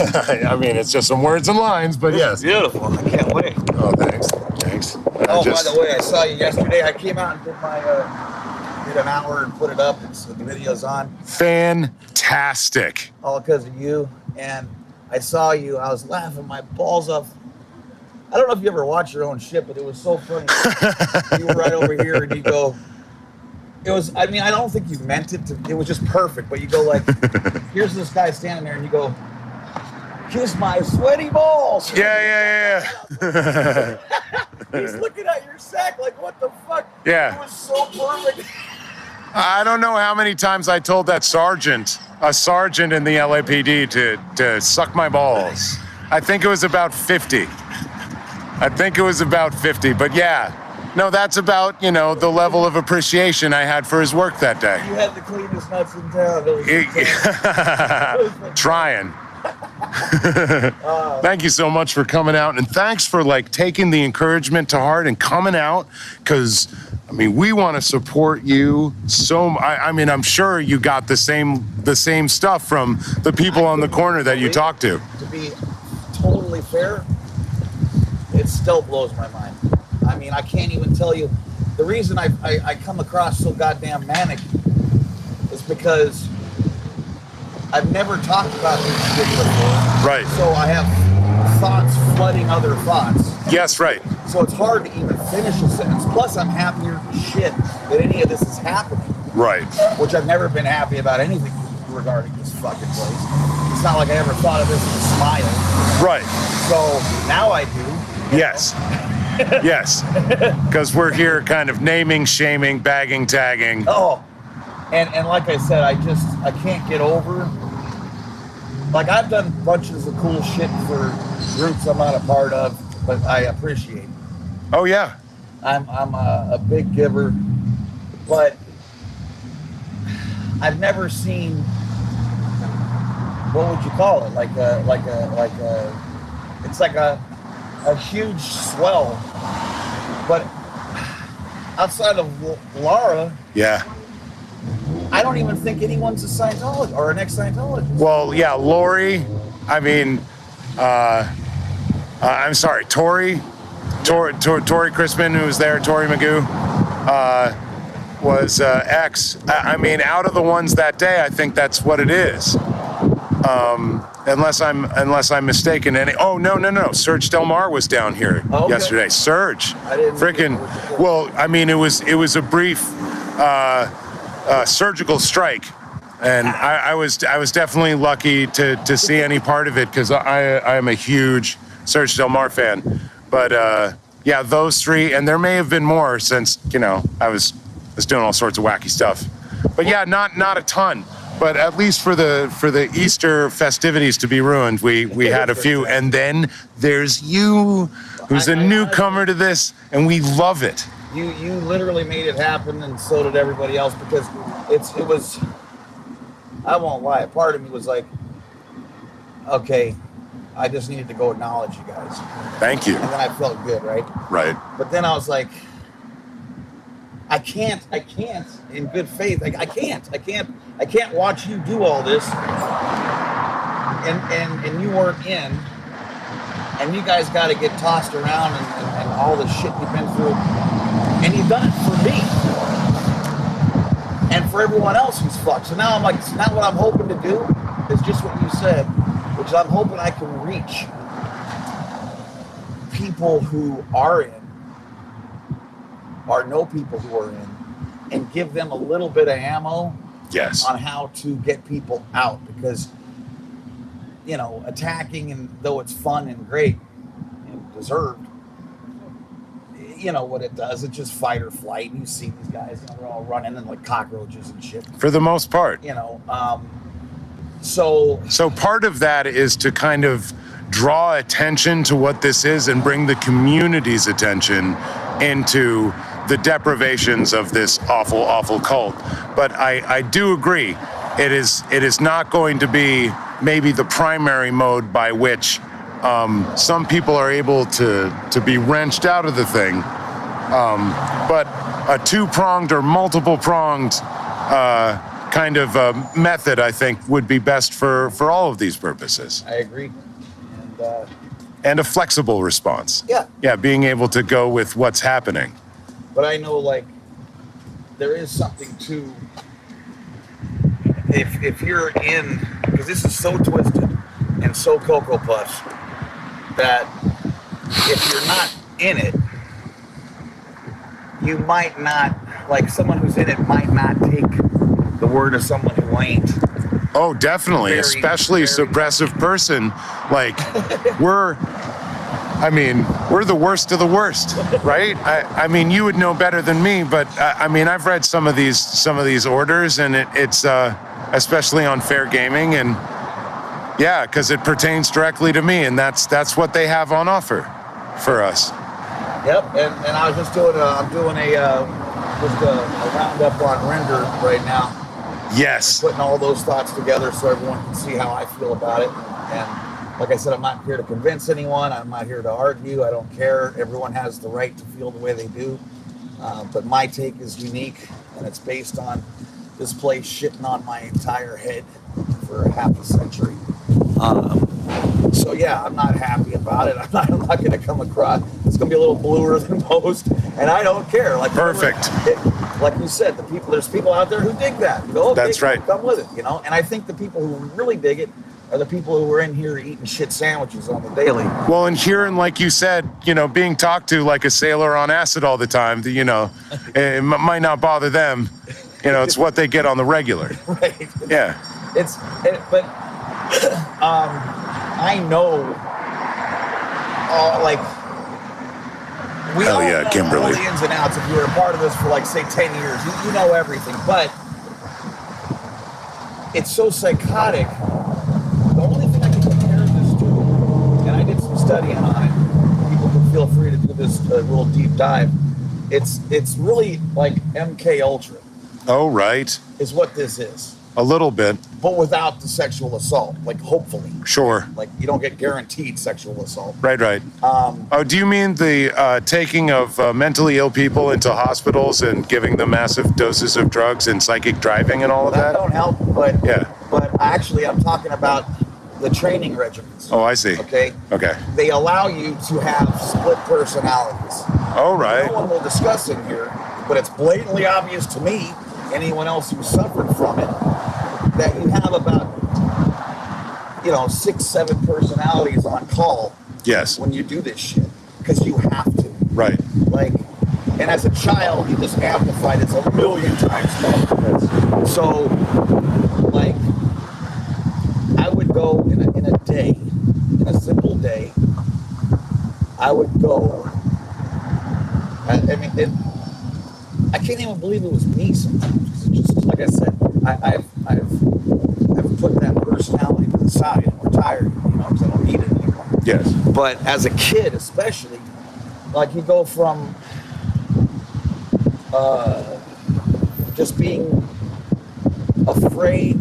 I mean, it's just some words and lines, but yes. Beautiful. I can't wait. Oh, thanks. Oh, by the way, I saw you yesterday. I came out and did my did an hour and put it up, and so the video's on. Fantastic. All because of you. And I saw you. I was laughing my balls off. I don't know if you ever watch your own shit, but it was so funny. You were right over here, and you go. It was. I mean, I don't think you meant it to. It was just perfect. But you go like, here's this guy standing there, and you go, kiss my sweaty balls. Yeah. He's looking at your sack like, what the fuck? Yeah. It was so perfect. I don't know how many times I told that a sergeant in the LAPD to suck my balls. I think it was about 50. But yeah. No, that's about, the level of appreciation I had for his work that day. You had the cleanest nuts in town. Trying. Thank you so much for coming out, and thanks for taking the encouragement to heart and coming out, because we want to support you. I'm sure you got the same stuff from the people on the corner that you talked to. To be totally fair, it still blows my mind. I can't even tell you. The reason I come across so goddamn manic is because I've never talked about this shit before. Right. So I have thoughts flooding other thoughts. Yes, right. So it's hard to even finish a sentence. Plus, I'm happier than shit that any of this is happening. Right. Which I've never been happy about anything regarding this fucking place. It's not like I ever thought of this and smiled. Right. So now I do. Yes. Yes. Because we're here kind of naming, shaming, bagging, tagging. Oh. And like I said, I can't get over. I've done bunches of cool shit for groups I'm not a part of, but I appreciate it. Oh yeah. I'm a big giver, but I've never seen, what would you call it? It's like a huge swell, but outside of Laura. Yeah. I don't even think anyone's a Scientologist or an ex-Scientologist. Well, yeah, Lori. I'm sorry, Tori Crispin, who was there, Tori Magoo, was ex. Out of the ones that day, I think that's what it is. Unless I'm mistaken. No. Serge Delmar was down here yesterday. Serge. I didn't. Freaking. Well, it was a brief surgical strike, and I was definitely lucky to see any part of it, because I am a huge Serge Delmar fan. But yeah, those three, and there may have been more since I was doing all sorts of wacky stuff. But yeah, not a ton. But at least for the Easter festivities to be ruined, we had a few. And then there's you, who's a newcomer to this, and we love it. You literally made it happen, and so did everybody else, because it was, I won't lie, part of me was like, okay, I just needed to go acknowledge you guys. Thank you. And then I felt good, right? Right. But then I was like, I can't, in good faith, I can't watch you do all this, and you weren't in, and you guys got to get tossed around and all the shit you've been through, and you've done it for me, and for everyone else who's fucked. So now I'm like, now what I'm hoping to do is just what you said, which is I'm hoping I can reach people who are in, or know people who are in, and give them a little bit of ammo. Yes. On how to get people out, because attacking, and though it's fun and great and deserved, what it does, it's just fight or flight. And you see these guys, they're all running in like cockroaches and shit. For the most part. So part of that is to kind of draw attention to what this is and bring the community's attention into the deprivations of this awful, awful cult. But I do agree, it is not going to be maybe the primary mode by which some people are able to be wrenched out of the thing. But a two-pronged or multiple-pronged kind of method, I think, would be best for all of these purposes. I agree. And And a flexible response. yeah, Yeah, being able to go with what's happening. but I know like there is something to if you're in, because this is so twisted and so Cocoa Puffs that if you're not in it, you might not, like someone who's in it might not take the word of someone who ain't. Oh, definitely, Very, especially a very- suppressive person. Like, we're the worst of the worst, right? I mean, you would know better than me, but I mean, I've read some of these orders, and it's especially on fair gaming, and yeah, because it pertains directly to me, and that's what they have on offer for us. Yep, and I was just doing I'm doing a roundup on Render right now, Yes, putting all those thoughts together so everyone can see how I feel about it. And like I said, I'm not here to convince anyone. I'm not here to argue. I don't care. Everyone has the right to feel the way they do. But my take is unique, and it's based on this place shitting on my entire head for half a century. So yeah, I'm not happy about it. I'm not going to come across. It's going to be a little bluer than most, and I don't care. Like Perfect. Like you said, there's people out there who dig that. You go, okay, That's right. Come with it, you know. And I think the people who really dig it are the people who are in here eating shit sandwiches on the daily. well, and hearing, like you said, being talked to like a sailor on acid all the time, it might not bother them. It's what they get on the regular. Right. Yeah. But I know, like, we Hell all yeah, know all Kimberly. the ins and outs. If you were a part of this for like, say, 10 years, you know everything. But it's so psychotic. The only thing I can compare this to, and I did some studying on it, people can feel free to do this little deep dive. It's really like MK Ultra Oh, right. is what this is, A little bit. but without the sexual assault. Like, hopefully, Sure. like you don't get guaranteed sexual assault. Right. Oh, do you mean the taking of mentally ill people into hospitals and giving them massive doses of drugs and psychic driving and all of That that? don't help, but Yeah. But actually, I'm talking about the training regimens. Oh, I see. Okay, Okay. they allow you to have split personalities. All No right. one will discuss in here, but it's blatantly obvious to me, anyone else who suffered from it, that you have about 6-7 personalities on call Yes. when you do this shit, because you have to. Right. Like, and as a child, you just amplified it a million times more. So, like, I would go in a day, in a simple day, I would go. I mean, I can't even believe it was me sometimes. It's just like I said, I've put that personality to the side and retired, because I don't need it anymore. Yes. But as a kid, especially, like you go from just being afraid.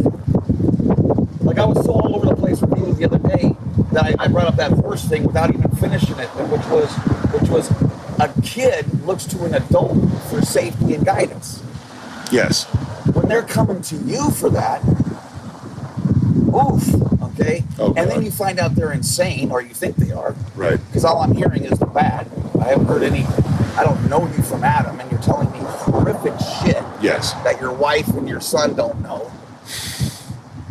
Like I was so all over the place with you the other day that I brought up that horse thing without even finishing it, which was a kid looks to an adult for safety and guidance. Yes. When they're coming to you for that, oof, okay? Oh, and then God. you find out they're insane, or you think they are. Right. Because all I'm hearing is the bad. I haven't heard any, I don't know you from Adam, and you're telling me horrific shit Yes. that your wife and your son don't know.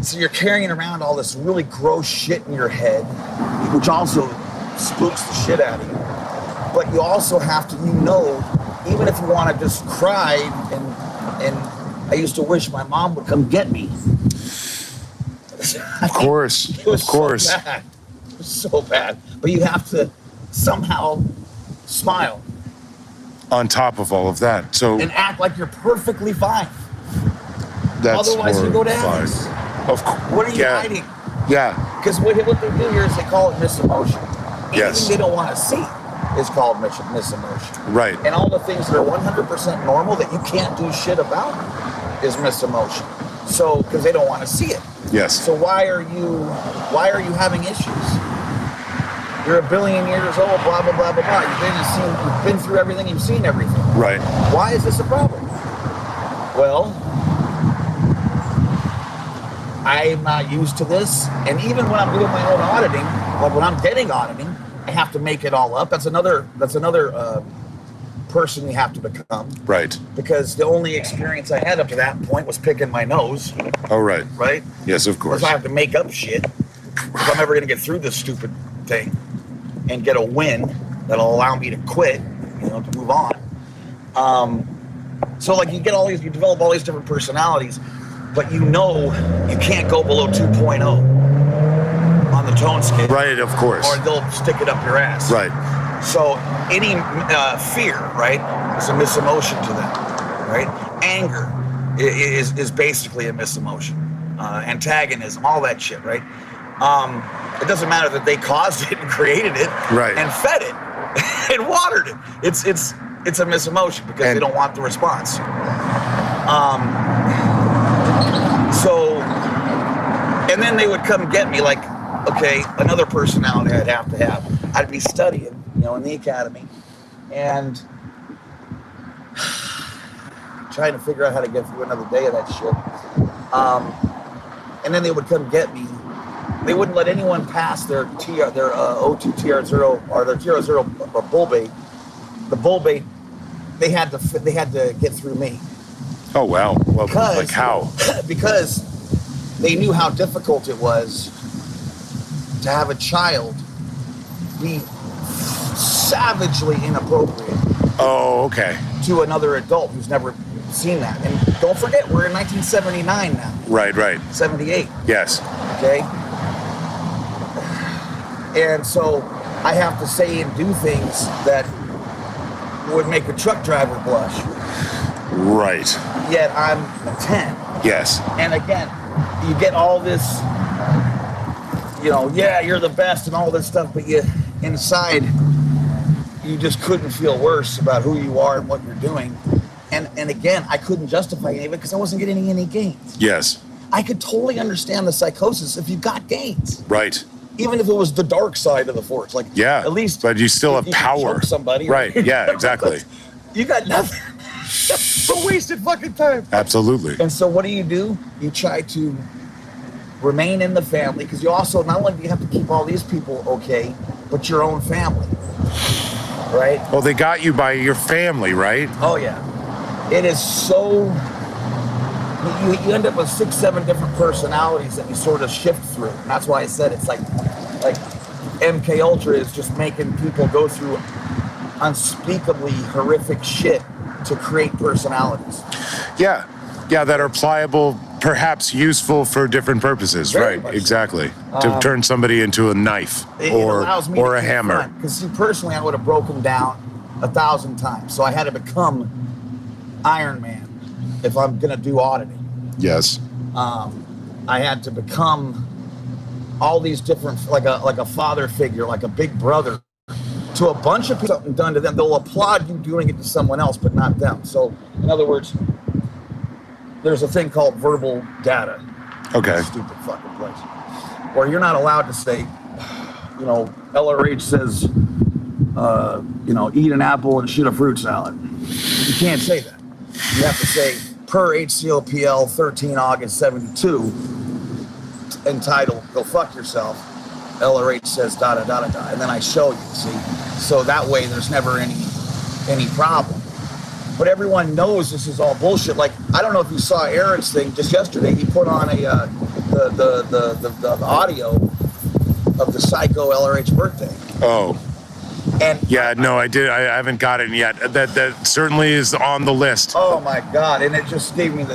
So you're carrying around all this really gross shit in your head, which also spooks the shit out of you. But you also have to, even if you want to just cry, and I used to wish my mom would come get me. Of course. It was Of course. so bad. It was so bad. But you have to somehow smile On top of all of that. So and act like you're perfectly fine. that's Otherwise, you go to horrifying. heavens. Of course. What are you Yeah. hiding? Yeah. Because what they do here is they call it misemotion. Yes. Anything they don't want to see is called misemotion. Right. And all the things that are 100% normal that you can't do shit about is misemotion. So, because they don't want to see it. Yes. So why are you having issues? You're 1 billion years old, blah, blah, blah, blah, blah. You've been through everything, you've seen everything. Right. Why is this a problem? Well, I'm not used to this. And even when I'm doing my own auditing, like when I'm getting auditing, I have to make it all up. That's another person you have to become. Right. Because the only experience I had up to that point was picking my nose. Oh, right. Right? Yes, of course. Because I have to make up shit if I'm ever going to get through this stupid thing and get a win that'll allow me to quit, to move on. So like you develop all these different personalities, but you can't go below 2.0 on the tone scale. Right, of course. Or they'll stick it up your ass. Right. So any fear, right, is a misemotion to them, right? Anger is basically a misemotion. Antagonism, all that shit, right? It doesn't matter that they caused it and created it, right, and fed it and watered it. It's a misemotion because they don't want the response. So, and then they would come get me like, okay, another personality I'd have to have. I'd be studying, in the academy, and trying to figure out how to get through another day of that shit. And then they would come get me. They wouldn't let anyone pass their O2 TR0 or their TR0 bull bait. The bull bait, they had to get through me. Oh wow! Well, like how? Because they knew how difficult it was to have a child be savagely inappropriate. Oh, okay. To another adult who's never seen that. And don't forget, we're in 1979 now. Right. 78. Yes. Okay? And so I have to say and do things that would make a truck driver blush. Right. Yet I'm 10. Yes. And again, you get all this, you're the best and all this stuff, but inside, you just couldn't feel worse about who you are and what you're doing. And again, I couldn't justify any of it because I wasn't getting any gains. Yes. I could totally understand the psychosis if you got gains. Right. Even if it was the dark side of the force, like at least, but you still have power. Choke somebody, right? Yeah, exactly. You got nothing. It's a wasted fucking time. Absolutely. And so, what do? You try to remain in the family because you also not only do you have to keep all these people okay, but your own family, right? Well, they got you by your family, right? Oh yeah. It is so. You end up with 6-7 different personalities that you sort of shift through. And that's why I said it's like MK Ultra is just making people go through unspeakably horrific shit to create personalities. Yeah, that are pliable, perhaps useful for different purposes. Very right, much exactly. To turn somebody into a knife or a hammer. Because personally, I would have broken down 1,000 times. So I had to become Iron Man if I'm going to do auditing. Yes. I had to become all these different, like a father figure, like a big brother, to a bunch of people. Something done to them, they'll applaud you doing it to someone else, but not them. So, in other words, there's a thing called verbal data. Okay. Stupid fucking place. Where you're not allowed to say, LRH says, eat an apple and shoot a fruit salad. You can't say that. You have to say, per HCOPL 13 August 72, entitled, Go Fuck Yourself, LRH says da-da-da-da-da, and then I show you, see? So that way there's never any problem. But everyone knows this is all bullshit. Like, I don't know if you saw Eric's thing just yesterday. He put on the audio of the Psycho LRH birthday. Oh. And yeah, no, I did. I haven't got it yet. That certainly is on the list. Oh my God! And it just gave me the.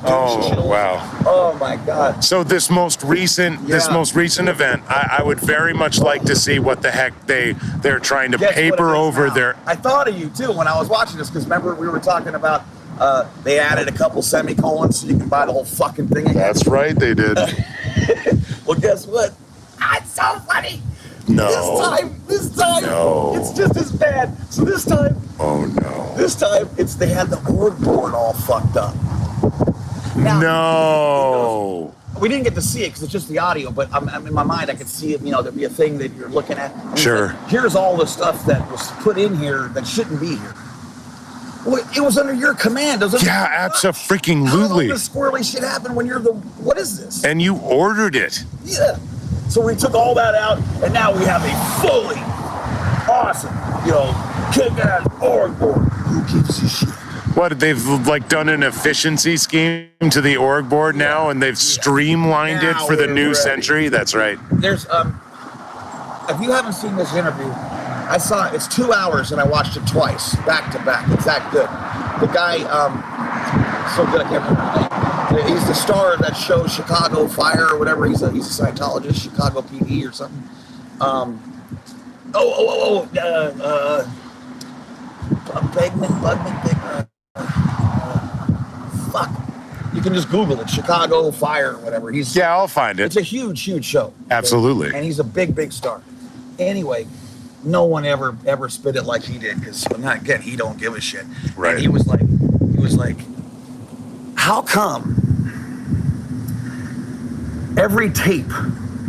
Oh wow! Oh my God! So this most recent event, I would very much like to see what the heck they're trying to paper over their. I thought of you too when I was watching this because remember we were talking about they added a couple semicolons so you can buy the whole fucking thing again. That's right, they did. Well, guess what? It's so funny. No. This time, no. It's just as bad. So this time. Oh no. This time, they had the org board all fucked up. Now, no. We didn't get to see it because it's just the audio, but I'm in my mind, I could see it. There'd be a thing that you're looking at. Sure. Here's all the stuff that was put in here that shouldn't be here. Well, it was under your command. It was under Yeah, How abso-freaking-lutely. does this squirrely shit happen when you're the? What is this? And you ordered it. Yeah. So we took all that out, and now we have a fully awesome, kick-ass org board. Who gives a shit? What, they've like done an efficiency scheme to the org board now, and they've streamlined it Now for the we're new ready. century? That's right. There's if you haven't seen this interview, I saw it. It's 2 hours, and I watched it twice, back to back. It's that good. The guy, so good. I can't remember his name. He's the star of that show, Chicago Fire or whatever. He's a Scientologist, Chicago PD or something. Fuck. You can just Google it, Chicago Fire or whatever. Yeah, I'll find It's it. a huge, huge show. Absolutely. And he's a big, big star. Anyway, no one ever spit it like he did, because again, he don't give a shit. Right. And he was like, how come every tape,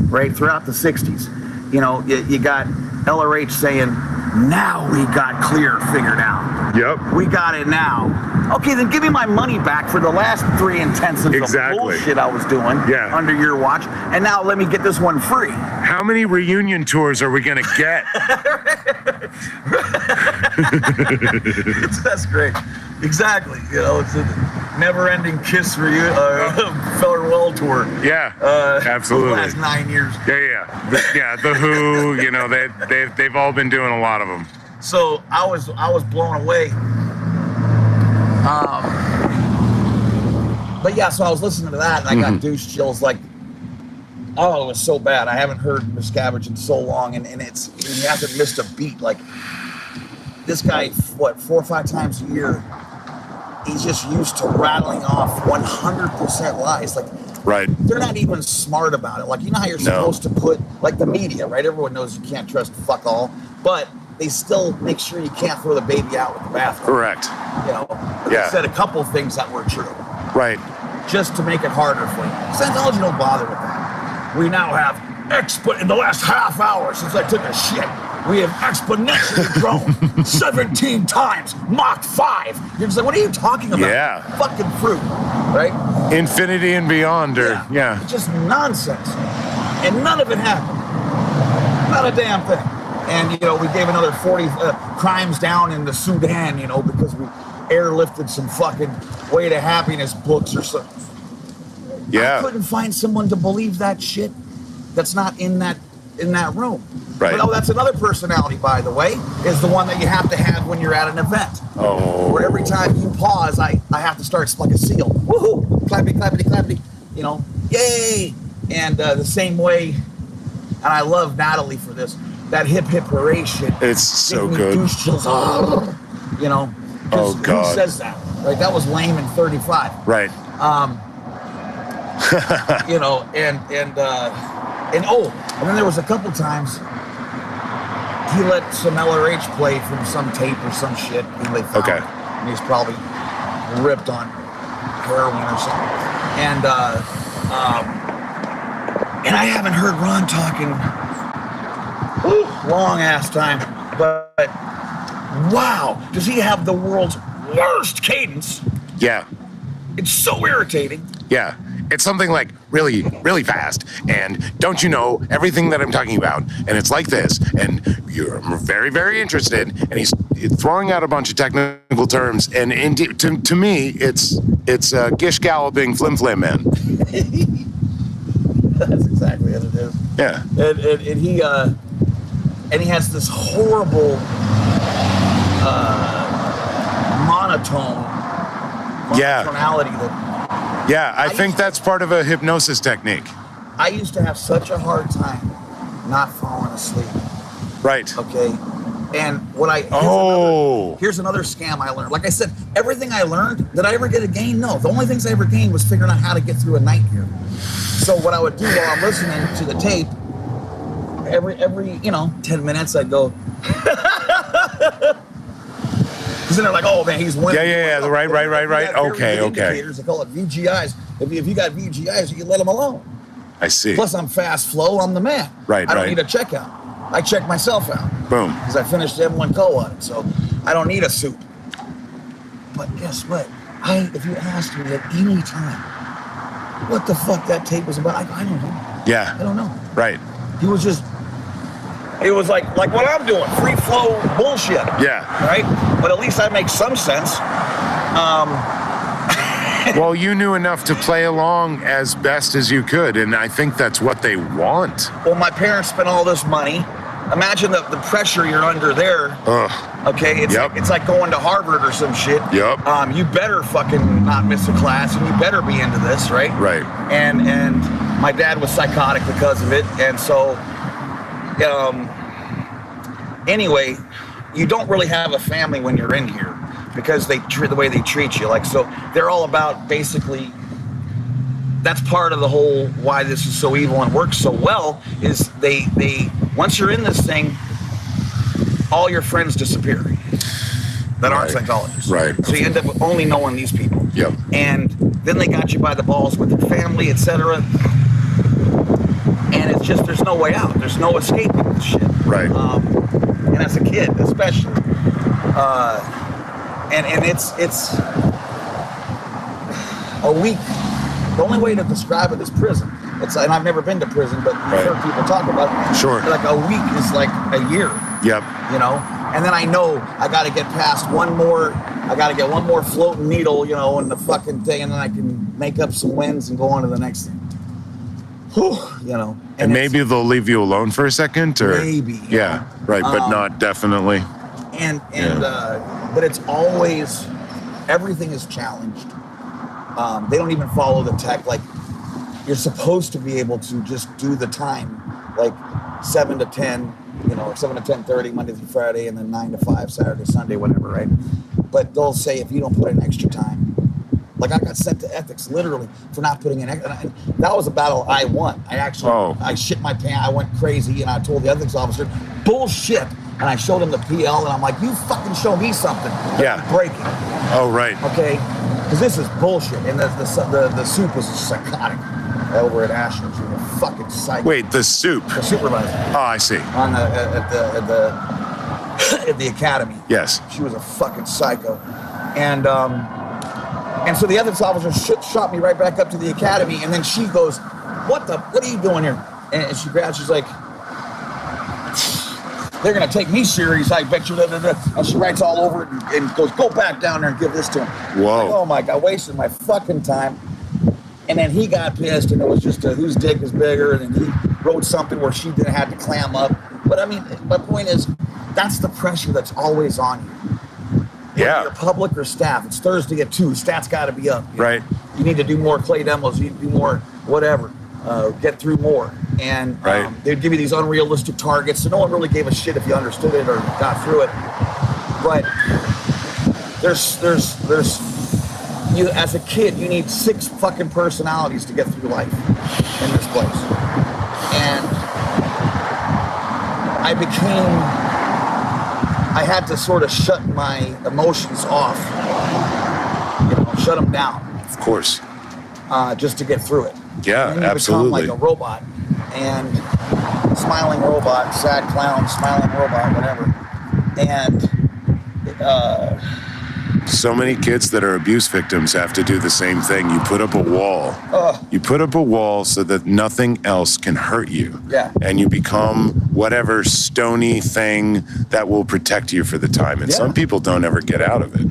right, throughout the 60s, you got LRH saying, now we got clear figured out. Yep. We got it now. Okay, then give me my money back for the last 3 intensives Exactly. of bullshit I was doing under your watch, and now let me get this one free. How many reunion tours are we going to get? That's great. Exactly. It's a never-ending Kiss farewell tour. Yeah, For the absolutely. last 9 years. Yeah. The Who, they've all been doing a lot of them. So I was blown away. But yeah, so I was listening to that, and I got douche chills. Like, oh, it was so bad. I haven't heard Miscavige in so long, and he hasn't missed a beat. Like, this guy, 4 or 5 times a year, he's just used to rattling off 100% lies. Like, Right. they're not even smart about it. Like, you know how you're supposed to put, like the media, right? Everyone knows you can't trust fuck all, but they still make sure you can't throw the baby out with the bathwater. Correct. But Yeah. they said a couple things that were true, Right. just to make it harder for you. Scientology don't bother with that. We now have in the last half hour since I took a shit, we have exponentially grown 17 times, Mach 5. You're just like, what are you talking about? Yeah. Fucking fruit, right? Infinity and beyond, or yeah. It's just nonsense. And none of it happened. Not a damn thing. And, we gave another 40 crimes down in the Sudan, because we airlifted some fucking Way to Happiness books or something. I Yeah. couldn't find someone to believe that shit that's not in that room. Right. But, that's another personality, by the way, is the one that you have to have when you're at an event. Oh. Where every time you pause, I have to start like a seal. Woohoo! Clappity, clappity, clappity. Yay! And the same way, and I love Natalie for this, that hip hip hooray shit. It's so gives me good. douche chills. Oh, God. Who says that? Right? That was lame in 35. Right. And then there was a couple times he let some LRH play from some tape or some shit. They found. Okay. And he's probably ripped on heroin or something. And I haven't heard Ron talking long ass time, but wow, does he have the world's worst cadence? Yeah. It's so irritating. Yeah. It's something like really, really fast. And don't you know everything that I'm talking about? And it's like this. And you're very, very interested. And he's throwing out a bunch of technical terms. And to me, it's gish galloping flim flam man. That's exactly what it is. Yeah. And he has this horrible monotonality that Yeah, I think that's part of a hypnosis technique. I used to have such a hard time not falling asleep. Right. Okay. And here's another scam I learned. Like I said, everything I learned, did I ever get a gain? No. The only things I ever gained was figuring out how to get through a night here. So what I would do while I'm listening to the tape, every 10 minutes I'd go because then they're like, oh man, he's winning. Yeah. Right. Okay. Indicators, they call it VGIs. If you got VGIs, you can let them alone. I see. Plus, I'm fast flow. I'm the man. Right. I don't need a checkout. I check myself out. Boom. Because I finished M1 co-audit, so I don't need a soup. But guess what? If you asked me at any time what the fuck that tape was about, I don't know. Yeah. I don't know. Right. He was just, it was like what I'm doing, free flow bullshit. Yeah. Right? But at least that makes some sense. Well, you knew enough to play along as best as you could, and I think that's what they want. Well, my parents spent all this money. Imagine the pressure you're under there. Ugh. Okay, it's like going to Harvard or some shit. Yep. You better fucking not miss a class, and you better be into this, right? Right. And my dad was psychotic because of it, and so anyway, you don't really have a family when you're in here because the way they treat you. Like, so they're all about basically. That's part of the whole why this is so evil and works so well is they once you're in this thing, all your friends disappear that aren't Scientologists. Right. So you end up only knowing these people. Yep. And then they got you by the balls with your family, etc. And it's just there's no way out. There's no escaping this shit. Right. And as a kid, especially, and it's a week. The only way to describe it is prison. And I've never been to prison, but I've heard people talk about it. Sure. Like a week is like a year. Yep. You know? And then I know I got to get past I got to get one more floating needle, you know, in the fucking thing, and then I can make up some wins and go on to the next thing. Whew, you know. And maybe they'll leave you alone for a second, or maybe. Yeah, right, but not definitely. But it's always, everything is challenged. They don't even follow the tech. Like, you're supposed to be able to just do the time, like 7 to 10, you know, or 7 to 10:30 Monday through Friday, and then 9 to 5 Saturday, Sunday, whatever, right? But they'll say if you don't put in extra time, like I got sent to ethics literally for not putting in extra. That was a battle I won. I shit my pants. I went crazy, and I told the ethics officer, bullshit. And I showed him the PL, and I'm like, you fucking show me something. Yeah. Breaking. Oh, right. Okay. Because this is bullshit, and the soup was psychotic over at Ashland. She was a fucking psycho. Wait, the soup. The supervisor. Oh, I see. On at the academy. Yes. She was a fucking psycho, and so the ethics officer shot me right back up to the academy, and then she goes, what are you doing here? And she grabs, she's like, they're going to take me serious, I bet you. And she writes all over it and goes, go back down there and give this to him. Whoa. Like, oh my God, wasted my fucking time. And then he got pissed, and it was just whose dick is bigger, and then he wrote something where she didn't have to clam up. But I mean, my point is, that's the pressure that's always on you. Yeah. Whether you're public or staff. It's Thursday at 2. Stats got to be up. Right. You need to do more clay demos. You need to do more whatever. Get through more. And they'd give you these unrealistic targets. So no one really gave a shit if you understood it or got through it. But there's you as a kid, you need 6 fucking personalities to get through life in this place. And I had to sort of shut my emotions off, shut them down. Of course. Just to get through it. Yeah, and you absolutely. become like a robot, and smiling robot, sad clown, smiling robot, whatever. And so many kids that are abuse victims have to do the same thing. You put up a wall. You put up a wall so that nothing else can hurt you. Yeah. And you become whatever stony thing that will protect you for the time. And some people don't ever get out of it.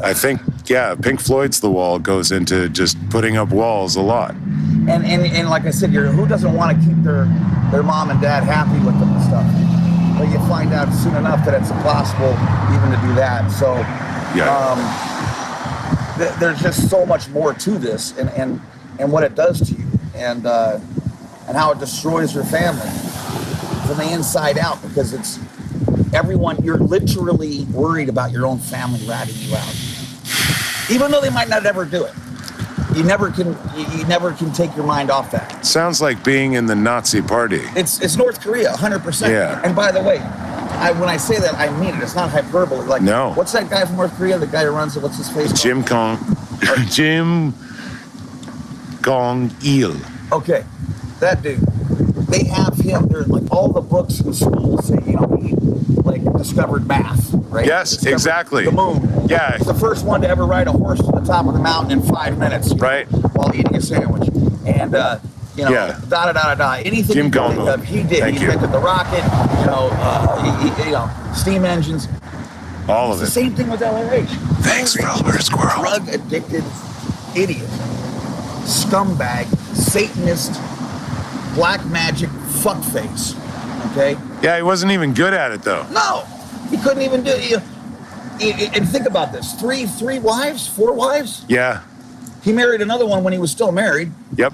I think, Pink Floyd's The Wall goes into just putting up walls a lot. And like I said, who doesn't want to keep their mom and dad happy with them and stuff? But you find out soon enough that it's impossible even to do that. So there's just so much more to this and what it does to you and how it destroys your family from the inside out, because it's everyone, you're literally worried about your own family ratting you out. Even though they might not ever do it. You never can take your mind off that. Sounds like being in the Nazi party. It's North Korea, 100%. Yeah. And by the way, when I say that, I mean it. It's not hyperbole. Like, no. What's that guy from North Korea? The guy who runs it. What's his face? Kim Jong-il. Okay, that dude. They have him. There's like all the books in school say, like discovered math, right? Yes, Discovered exactly. The moon. Yeah. He's the first one to ever ride a horse to the top of the mountain in 5 minutes, you know, Right. while eating a sandwich. And you know, Yeah. da da da da da. Anything Jim you can think Gongo. of, he did. Thank He you. invented the rocket. You know, you know, steam engines. All It's of the it. same thing with LRH. Thanks, Robert Squirrel. Drug addicted idiot, scumbag, Satanist, black magic fuckface. Okay. Yeah, he wasn't even good at it though. No, he couldn't even do it. And think about this: three wives, 4 wives. Yeah. He married another one when he was still married. Yep.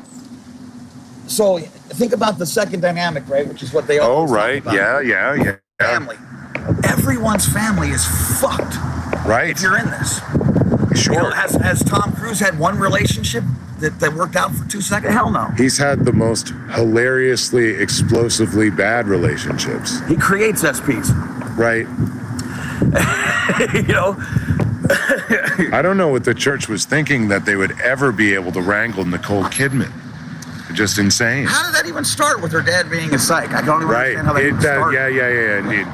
So think about the second dynamic, right? Which is what they Oh, always talk right. about. Yeah. Family. Everyone's family is fucked Right. if you're in this. Sure. You know, has Tom Cruise had one relationship that worked out for 2 seconds? Hell no. He's had the most hilariously, explosively bad relationships. He creates SPs. Right. You know? I don't know what the church was thinking that they would ever be able to wrangle Nicole Kidman. Just insane. How did that even start with her dad being a psych? I don't even Right. understand how that even started. Yeah, indeed.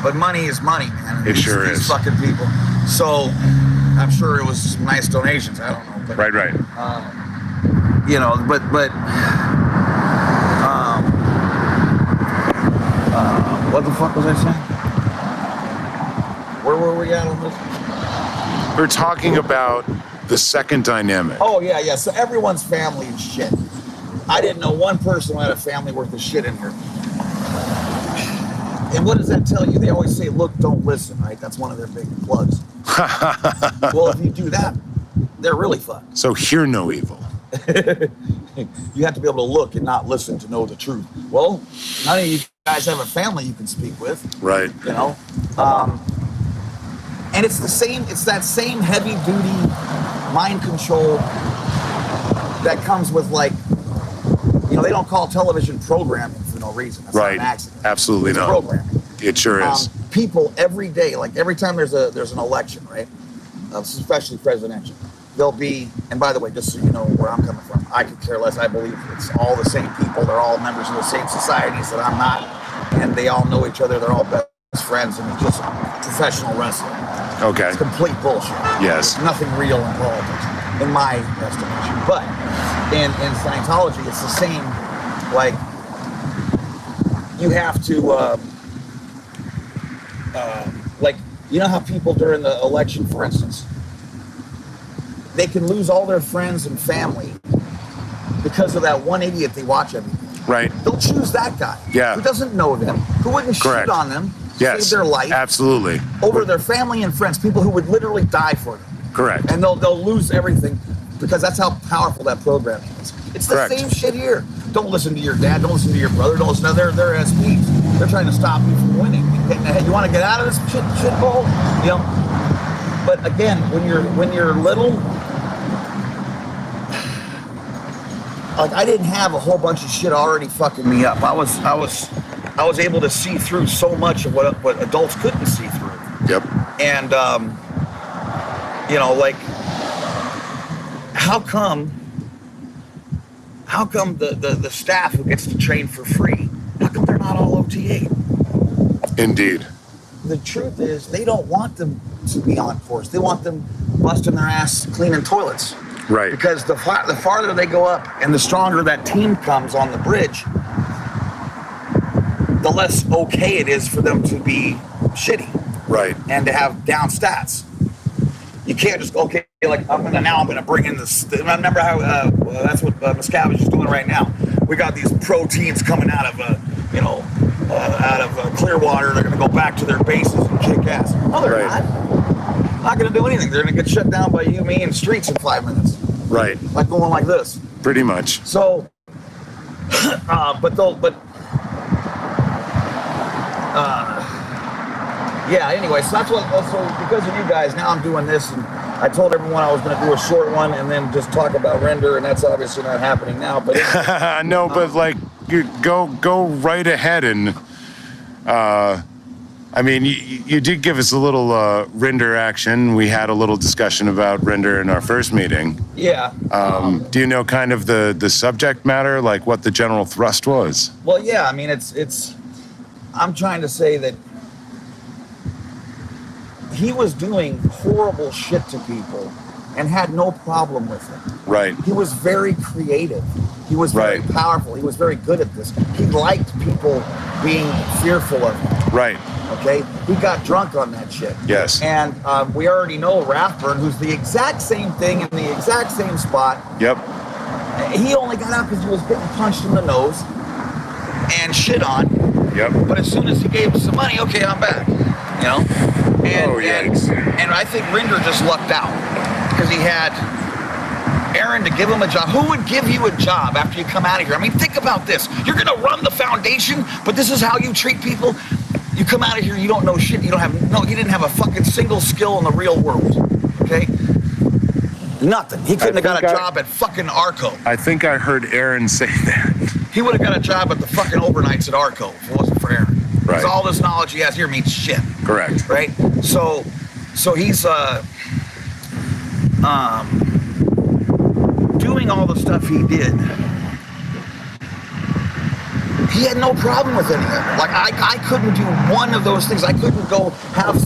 But money is money, man. It sure These is. fucking people. So I'm sure it was some nice donations. I don't know. But, Right. You know, but what the fuck was I saying? Where were we at on this? We're talking about the second dynamic. Oh yeah. So everyone's family is shit. I didn't know one person who had a family worth of shit in here. And what does that tell you? They always say, look, don't listen, right? That's one of their big plugs. Well, if you do that, they're really fucked. So hear no evil. You have to be able to look and not listen to know the truth. Well, none of you guys have a family you can speak with, Right. you know? And it's that same heavy duty mind control that comes with, like, you know, they don't call television programming for no reason. That's not Right. an accident. Absolutely It's not. programming. It sure is. People every day, like every time there's an election, right? Especially presidential, there'll be, and by the way, just so you know where I'm coming from, I could care less. I believe it's all the same people. They're all members of the same societies that I'm not, and they all know each other. They're all best friends, and it's just professional wrestling. Okay. It's complete bullshit. Yes. There's nothing real in politics, in my estimation. But in Scientology, it's the same. Like, you have to, like, you know how people during the election, for instance, they can lose all their friends and family because of that one idiot they watch every day. Right. They'll choose that guy. Yeah. Who doesn't know them, who wouldn't Correct. shit on them, Yes. save their life, Absolutely. over their family and friends, people who would literally die for them. Correct. And they'll lose everything because that's how powerful that programming is. It's the Correct. same shit here. Don't listen to your dad. Don't listen to your brother. Don't listen to their SPs. They're trying to stop you from winning. You want to get out of this shit hole, you know. But again, when you're little, like, I didn't have a whole bunch of shit already fucking me up. I was able to see through so much of what adults couldn't see through. Yep. And you know, like, how come the staff who gets to train for free, how come they're not all OTA? Indeed. The truth is, they don't want them to be on course. They want them busting their ass cleaning toilets. Right. Because the farther they go up and the stronger that team comes on the bridge, the less okay it is for them to be shitty Right. and to have down stats. You can't just go, okay, like, I'm gonna bring in this. Remember how that's what Miscavige is doing right now. We got these pro teams coming out of Clearwater. They're gonna go back to their bases and kick ass. No, they're Right. not gonna do anything. They're gonna get shut down by you, me, and Streets in 5 minutes. Right. Like going like this. Pretty much. So, yeah, anyway, so that's what, so because of you guys, now I'm doing this, and I told everyone I was going to do a short one and then just talk about Render, and that's obviously not happening now, but No, but like, you go right ahead and, I mean, you did give us a little Render action. We had a little discussion about Render in our first meeting. yeah. Do you know kind of the subject matter, like what the general thrust was? Well, yeah, I mean, it's I'm trying to say that he was doing horrible shit to people and had no problem with it. Right. He was very creative. He was very Right. powerful. He was very good at this. He liked people being fearful of him. Right. Okay? He got drunk on that shit. Yes. And we already know Rathburn, who's the exact same thing in the exact same spot. Yep. He only got out because he was getting punched in the nose and shit on. Yep. But as soon as he gave him some money, okay, I'm back. You know? And, Oh, yikes. and I think Rinder just lucked out because he had Aaron to give him a job. Who would give you a job after you come out of here? I mean, think about this. You're going to run the foundation, but this is how you treat people? You come out of here, you don't know shit. You didn't have a fucking single skill in the real world. Okay? Nothing. He couldn't have got a job at fucking Arco. I think I heard Aaron say that. He would have got a job at the fucking overnights at Arco if it wasn't for Aaron. Right. Because all this knowledge he has here means shit. Correct. Right? So he's doing all the stuff he did. He had no problem with any of it. Like I couldn't do one of those things. I couldn't go have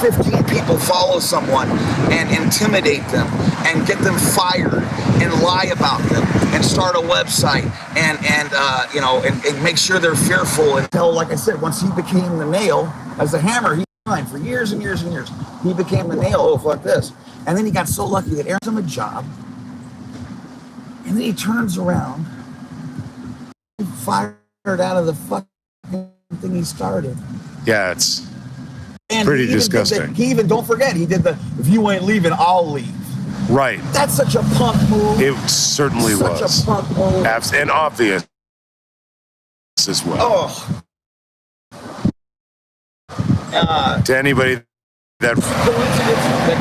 15 people follow someone and intimidate them and get them fired and lie about them and start a website and make sure they're fearful until, like I said, once he became the nail as a hammer, he fine for years and years and years. He became the nail. Oh, fuck this. And then he got so lucky that Aaron gave him a job. And then he turns around, fired out of the fucking thing he started. Yeah, it's And pretty he even disgusting. he even, don't forget, he did the, if you ain't leaving, I'll leave. right. That's such a punk move. It certainly Such was. a punk move. And obvious as well. Oh. To anybody that Coincidence that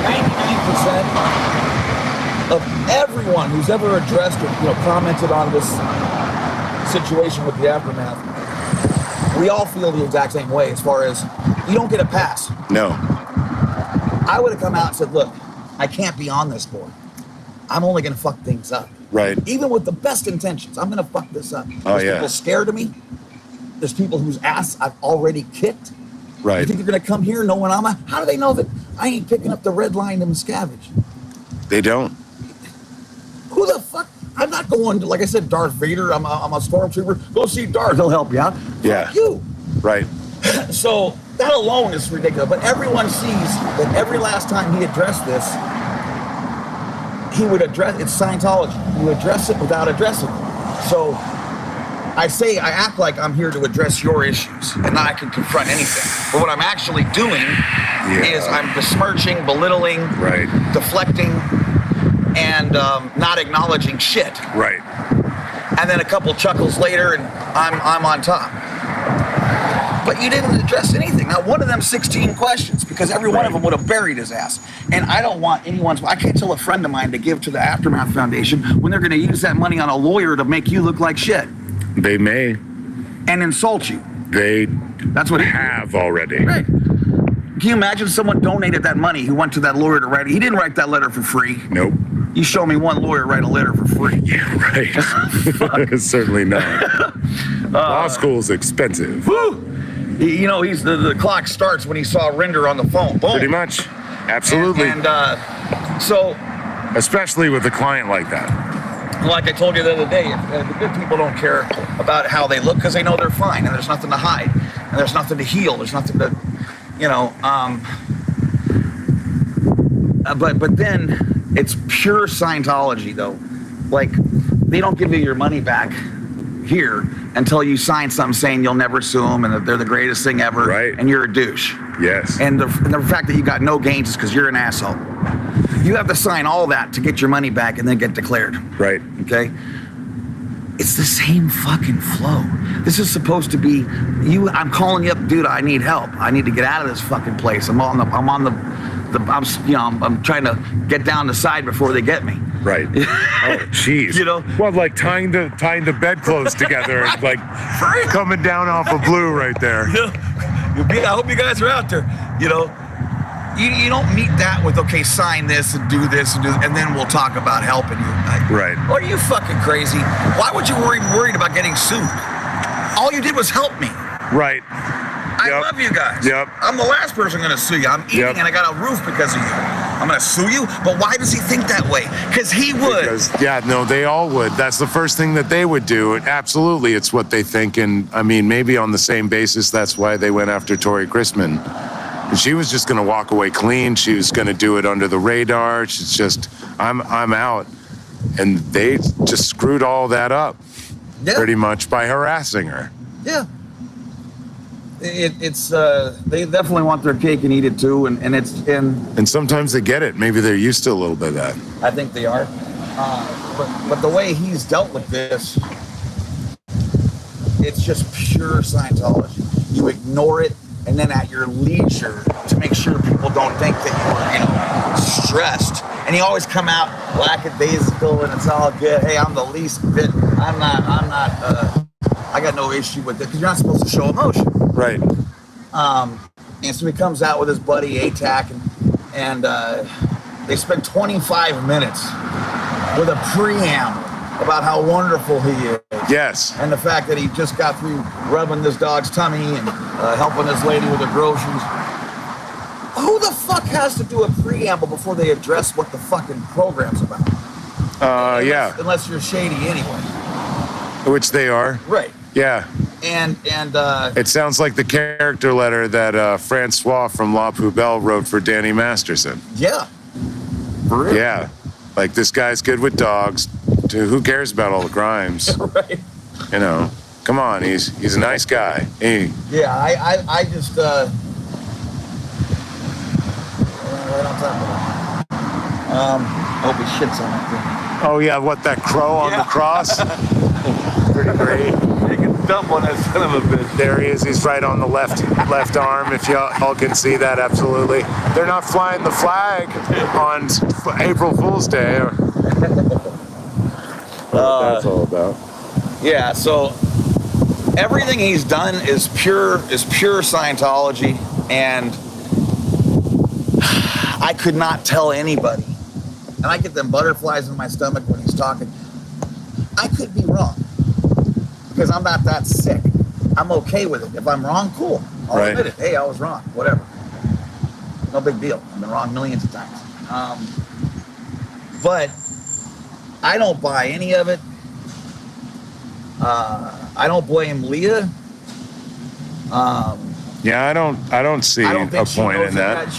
99% of everyone who's ever addressed or commented on this situation with the aftermath, we all feel the exact same way as far as you don't get a pass. no. I would have come out and said, look, I can't be on this board. I'm only going to fuck things up. Right. Even with the best intentions, I'm going to fuck this up. Oh, There's yeah. people scared of me. There's people whose ass I've already kicked. You Right. think they're going to come here knowing how do they know that I ain't picking up the red line to scavenge? They don't. Who the fuck? I'm not going to, like I said, Darth Vader. I'm a stormtrooper. Go see Darth. He'll help you out. Yeah. Fuck you. Right. So that alone is ridiculous. But everyone sees that every last time he addressed this, he would address it's Scientology. You address it without addressing it. So I act like I'm here to address your issues and that I can confront anything. But what I'm actually doing is I'm besmirching, belittling, Right. deflecting, and not acknowledging shit. Right. And then a couple chuckles later, and I'm on top. But you didn't address anything. Not one of them 16 questions, because every one of them would have buried his ass. And I don't want I can't tell a friend of mine to give to the Aftermath Foundation when they're going to use that money on a lawyer to make you look like shit They may. and insult you. They That's what have already. Right. Can you imagine someone donated that money who went to that lawyer to write it? He didn't write that letter for free. Nope. You show me one lawyer write a letter for free. Yeah, right. Certainly not. Law school's expensive. Woo! He's the clock starts when he saw Rinder on the phone. Boom. Pretty much. Absolutely. And so, Especially with a client like that. like I told you the other day, the good people don't care about how they look because they know they're fine and there's nothing to hide and there's nothing to heal. There's nothing to, But then it's pure Scientology though. Like they don't give you your money back here until you sign something saying you'll never sue them and that they're the greatest thing ever. Right. And you're a douche. Yes. And the fact that you got no gains is because you're an asshole. You have to sign all that to get your money back and then get declared. Right. Okay? It's the same fucking flow. This is supposed to be I'm calling you up, dude, I need help. I need to get out of this fucking place. I'm trying to get down the side before they get me. Right. Oh, jeez. Well, like tying the bedclothes together, and like coming down off of Blue right there. I hope you guys are out there. You don't meet that with, okay, sign this and do this and then we'll talk about helping you. Right. Are you fucking crazy? Why would you worried about getting sued? All you did was help me. Right. I Yep. love you guys. Yep. I'm the last person going to sue you. I'm eating Yep. and I got a roof because of you. I'm going to sue you? But why does he think that way? Because he would. Because, yeah, no, they all would. That's the first thing that they would do. Absolutely, it's what they think. And I mean, maybe on the same basis, that's why they went after Tori Christman. And she was just going to walk away clean. She was going to do it under the radar. She's just, I'm out. And they just screwed all that up pretty much by harassing her. Yeah. It's they definitely want their cake and eat it too, and And sometimes they get it. Maybe they're used to a little bit of that. I think they are. But the way he's dealt with this, it's just pure Scientology. You ignore it, and then at your leisure to make sure people don't think that you're stressed. And you always come out lackadaisical, and it's all good. Hey, I'm the least bit. I'm not. I got no issue with it because you're not supposed to show emotion. Right. And so he comes out with his buddy ATAC, and they spend 25 minutes with a preamble about how wonderful he is. Yes. And the fact that he just got through rubbing this dog's tummy and helping this lady with her groceries. Who the fuck has to do a preamble before they address what the fucking program's about? Unless you're shady anyway. Which they are. Right. Yeah. And It sounds like the character letter that Francois from La Poubelle wrote for Danny Masterson. yeah. For real. Yeah. Like, this guy's good with dogs. Who cares about all the crimes? Right. You know, come on, he's a nice guy. Yeah, I just right on top of it. Hope he shits on that thing. Oh yeah, what, that crow on the cross? Pretty great. You can dump on that son of a bitch. There he is. He's right on the left arm. If y'all can see that, absolutely. They're not flying the flag on April Fool's Day. What that's all about. Yeah, so everything he's done is pure Scientology, and I could not tell anybody. And I get them butterflies in my stomach when he's talking. I could be wrong because I'm not that sick. I'm okay with it. If I'm wrong, cool. I'll admit it. Hey, I was wrong. Whatever. No big deal. I've been wrong millions of times. But I don't buy any of it. I don't blame Leah. Yeah, I don't see a point in that.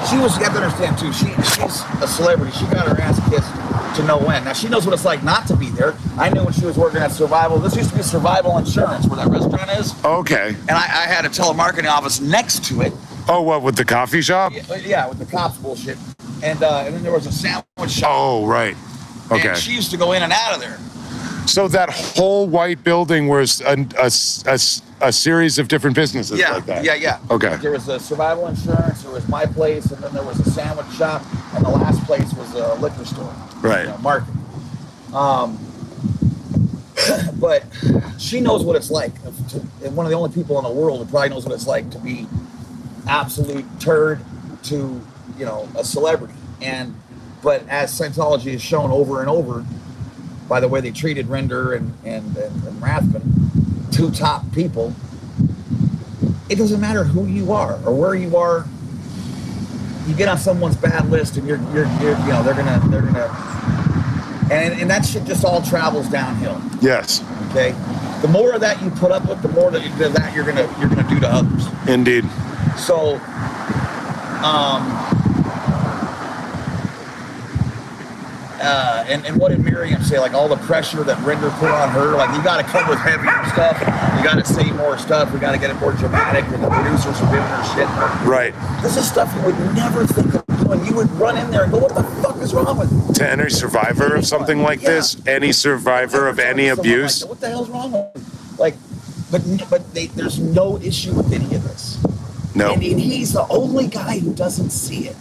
She was, you have to understand too, she's a celebrity. She got her ass kissed to no end. Now she knows what it's like not to be there. I knew when she was working at Survival. This used to be Survival Insurance, where that restaurant is. Okay. And I had a telemarketing office next to it. Oh, what, with the coffee shop? Yeah, with the cops bullshit. And then there was a sandwich shop. Oh, right. Okay. And she used to go in and out of there. So that whole white building was a series of different businesses like that? Yeah. Okay. There was a Survival Insurance, there was my place, and then there was a sandwich shop, and the last place was a liquor store. Right. Market. But she knows what it's like. And one of the only people in the world who probably knows what it's like to be absolute turd to, a celebrity. But as Scientology has shown over and over, by the way they treated Rinder and Rathbun, two top people, it doesn't matter who you are or where you are. You get on someone's bad list, and they're gonna, and that shit just all travels downhill. Yes. Okay. The more of that you put up with, the more that you're gonna do to others. Indeed. So, and what did Miriam say? Like all the pressure that Rinder put on her, like you got to come with heavier stuff, you got to say more stuff, we got to get it more dramatic, and the producers are giving her shit. Right. This is stuff you would never think of doing. You would run in there and go, "What the fuck is wrong with you?" To any survivor of something like this, any survivor of any abuse. Like, what the hell's wrong with you? Like, but there's no issue with any of this. No. And he's the only guy who doesn't see it.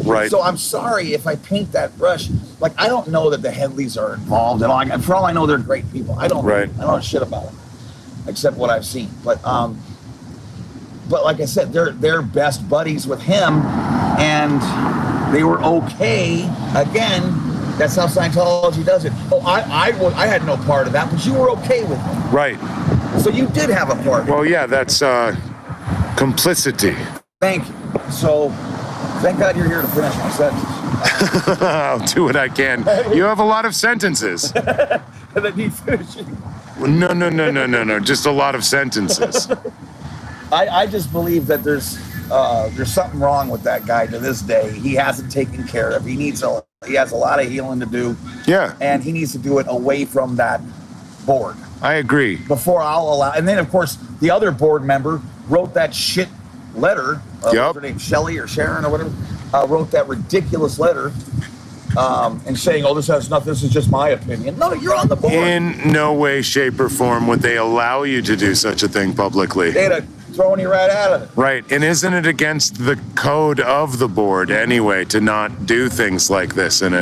Right. So I'm sorry if I paint that brush. Like, I don't know that the Headleys are involved at all. For all I know, they're great people. I don't know shit about them, except what I've seen. But like I said, they're best buddies with him, and they were okay. Again, that's how Scientology does it. Oh, I had no part of that, but you were okay with it. Right. So you did have a part. Well, yeah, that's complicity. Thank you. So thank God you're here to finish my sentence. I'll do what I can. You have a lot of sentences. And then need finishing. No. Just a lot of sentences. I just believe that there's something wrong with that guy to this day. He hasn't taken care of. He has a lot of healing to do. Yeah, And he needs to do it away from that board. I agree. Before I'll allow. And then of course the other board member wrote that shit letter. Yep. What's her name? Shelley or Sharon or whatever. Wrote that ridiculous letter. And saying, "Oh, this has nothing. This is just my opinion." No, you're on the board. In no way, shape, or form would they allow you to do such a thing publicly. They'd have thrown you right out of it. Right, and isn't it against the code of the board anyway to not do things like this and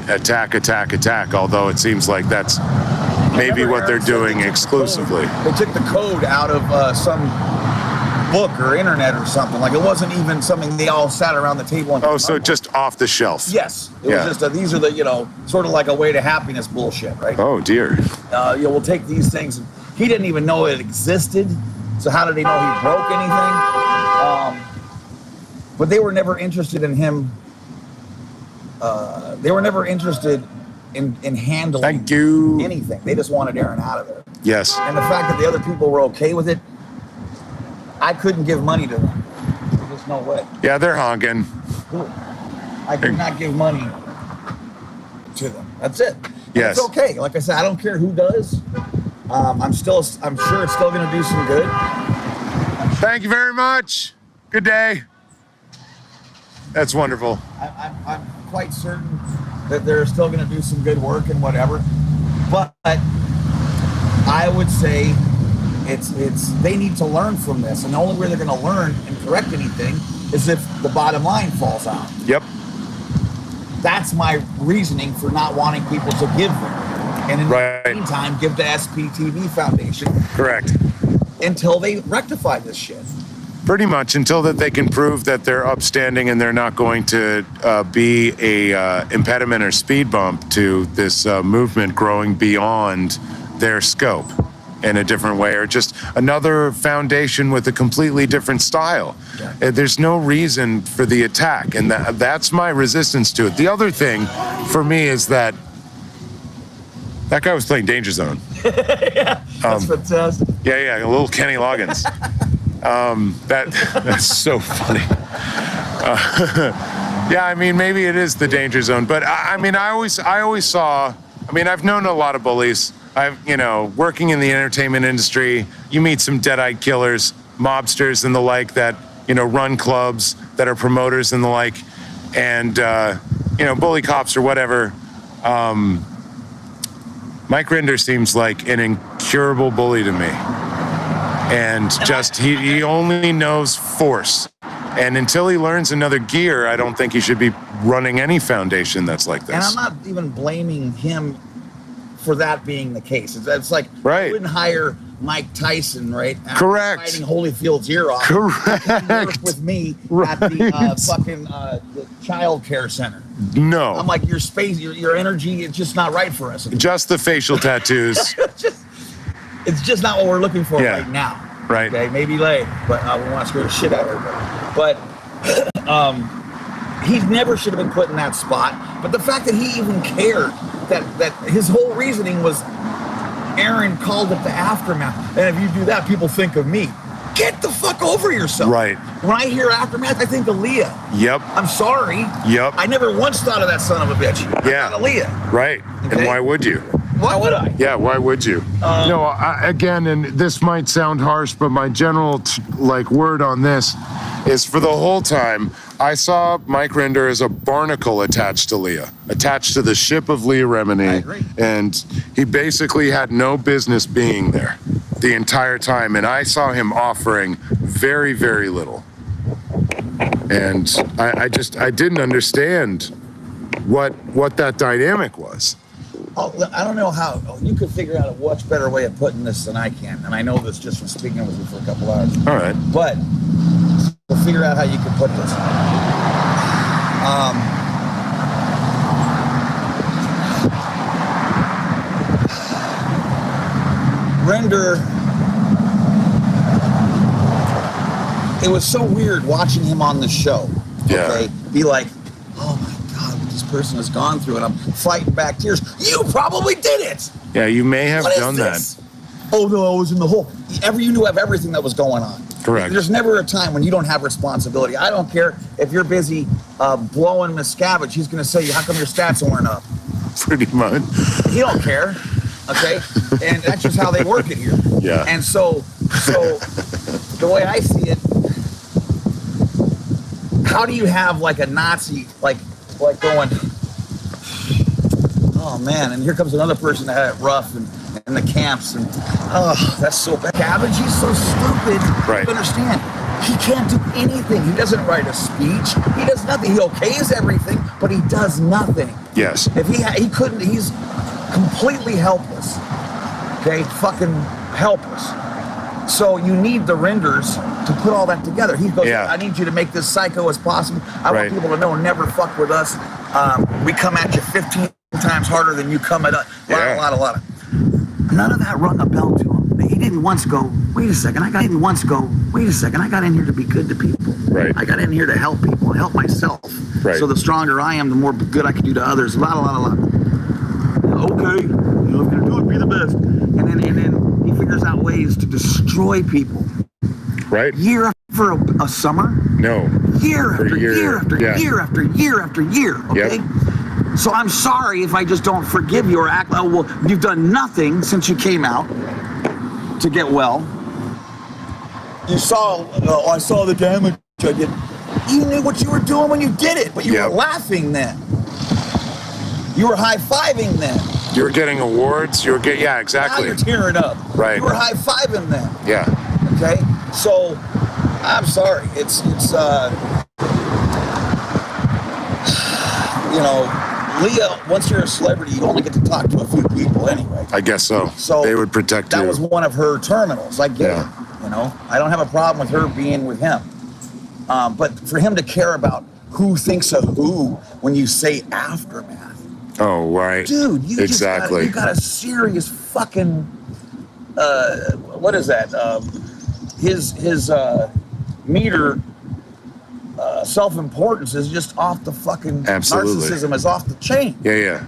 attack? Although it seems like that's maybe what they're doing exclusively. They took the code out of some book or internet or something. Like it wasn't even something they all sat around the table and. Oh, so just off the shelf. Yes, it Yeah. was just these are the sort of like a way to happiness bullshit, right? Oh dear. We'll take these things. He didn't even know it existed. So how did he know he broke anything? But they were never interested in him. They were never interested in handling Thank you. anything. They just wanted Aaron out of there. Yes. And the fact that the other people were okay with it, I couldn't give money to them. There's no way. Yeah, they're honking. I could not give money to them. That's it. And Yes. it's okay. Like I said, I don't care who does. I'm sure it's still going to do some good. Thank you very much. Good day. That's wonderful. I'm quite certain that they're still going to do some good work and whatever. But I would say they need to learn from this, and the only way they're going to learn and correct anything is if the bottom line falls out. Yep. That's my reasoning for not wanting people to give them. And in Right. the meantime, give the SPTV Foundation Correct. until they rectify this shit. Pretty much until that they can prove that they're upstanding and they're not going to be a impediment or speed bump to this movement growing beyond their scope in a different way, or just another foundation with a completely different style. Yeah. There's no reason for the attack, and that's my resistance to it. The other thing for me is that guy was playing Danger Zone. That's fantastic. Yeah, a little Kenny Loggins. That's so funny. Yeah, I mean, maybe it is the Danger Zone, but I mean, I always saw. I mean, I've known a lot of bullies. Working in the entertainment industry, you meet some dead-eyed killers, mobsters, and the like that run clubs, that are promoters and the like, and bully cops or whatever. Mike Rinder seems like an incurable bully to me. And just, he only knows force. And until he learns another gear, I don't think he should be running any foundation that's like this. And I'm not even blaming him for that being the case. It's like, Right. I wouldn't hire Mike Tyson, right? After Correct. Fighting Holyfield's ear off. Correct. Work with me at the the child care center. No. I'm like, your space, your energy, it's just not right for us. Just the facial tattoos. It's just not what we're looking for Yeah. right now. Right. Okay, maybe later, but we want to scare the shit out of everybody. But he never should have been put in that spot. But the fact that he even cared, that his whole reasoning was Aaron called it the aftermath. And if you do that, people think of me. Get the fuck over yourself. Right. When I hear aftermath, I think of Leah. Yep. I'm sorry. Yep. I never once thought of that son of a bitch. Yeah. I thought of Leah. Right. And Okay. why would you? Why would I? Yeah, why would you? Again, and this might sound harsh, but my general word on this is, for the whole time, I saw Mike Rinder as a barnacle attached to Leah, attached to the ship of Leah Remini. I agree. And he basically had no business being there the entire time. And I saw him offering very, very little. And I didn't understand what that dynamic was. I don't know how you could figure out a much better way of putting this than I can, and I know this just from speaking with you for a couple hours. All right. But we'll figure out how you can put this. Render, it was so weird watching him on the show. Yeah. Okay, be like, oh my God, what this person has gone through, and I'm fighting back tears. You probably did it. Yeah, you may have What is done this? that. Oh no, I was in the hole. You knew of everything that was going on. Correct. There's never a time when you don't have responsibility. I don't care if you're busy blowing Miscavige. He's going to say, how come your stats weren't up? Pretty much. He don't care. Okay, and that's just how they work it here. Yeah. And so the way I see it, how do you have like a Nazi like going, oh man, and here comes another person that had it rough and in the camps, and oh, that's so bad. Cabbage, he's so stupid. Right. You understand? He can't do anything. He doesn't write a speech. He does nothing. He okays everything, but he does nothing. Yes. If he couldn't, he's completely helpless. Okay, fucking helpless. So you need the renders to put all that together. He goes, Yeah. I need you to make this psycho as possible. I Right. want people to know, never fuck with us. We come at you 15 times harder than you come at us. Yeah. A lot. None of that rung a bell to him. He didn't once go, wait a second, I got in here to be good to people. Right. I got in here to help people, help myself. Right. So the stronger I am, the more good I can do to others. A lot. Okay, if you're gonna do it, be the best. And then he figures out ways to destroy people. Right? Year after a summer, No. year For after year, year after yeah. year after year after year. Okay. Yep. So I'm sorry if I just don't forgive you or act like, well, you've done nothing since you came out to get well. You saw, I saw the damage I did. You knew what you were doing when you did it, but you Yep. were laughing then. You were high-fiving then. You were getting awards. You were getting, yeah, exactly. Now you're tearing up. Right. You were high-fiving then. Yeah. Okay? So, I'm sorry. It's you know, Leah, once you're a celebrity, you only get to talk to a few people anyway. I guess so. So they would protect that you. was one of her terminals. I get Yeah. it. You know, I don't have a problem with her being with him. But for him to care about who thinks of who when you say aftermath, Oh, right. dude, you exactly. just got a serious fucking what is that? His meter self-importance is just off the fucking Absolutely. narcissism is off the chain. Yeah.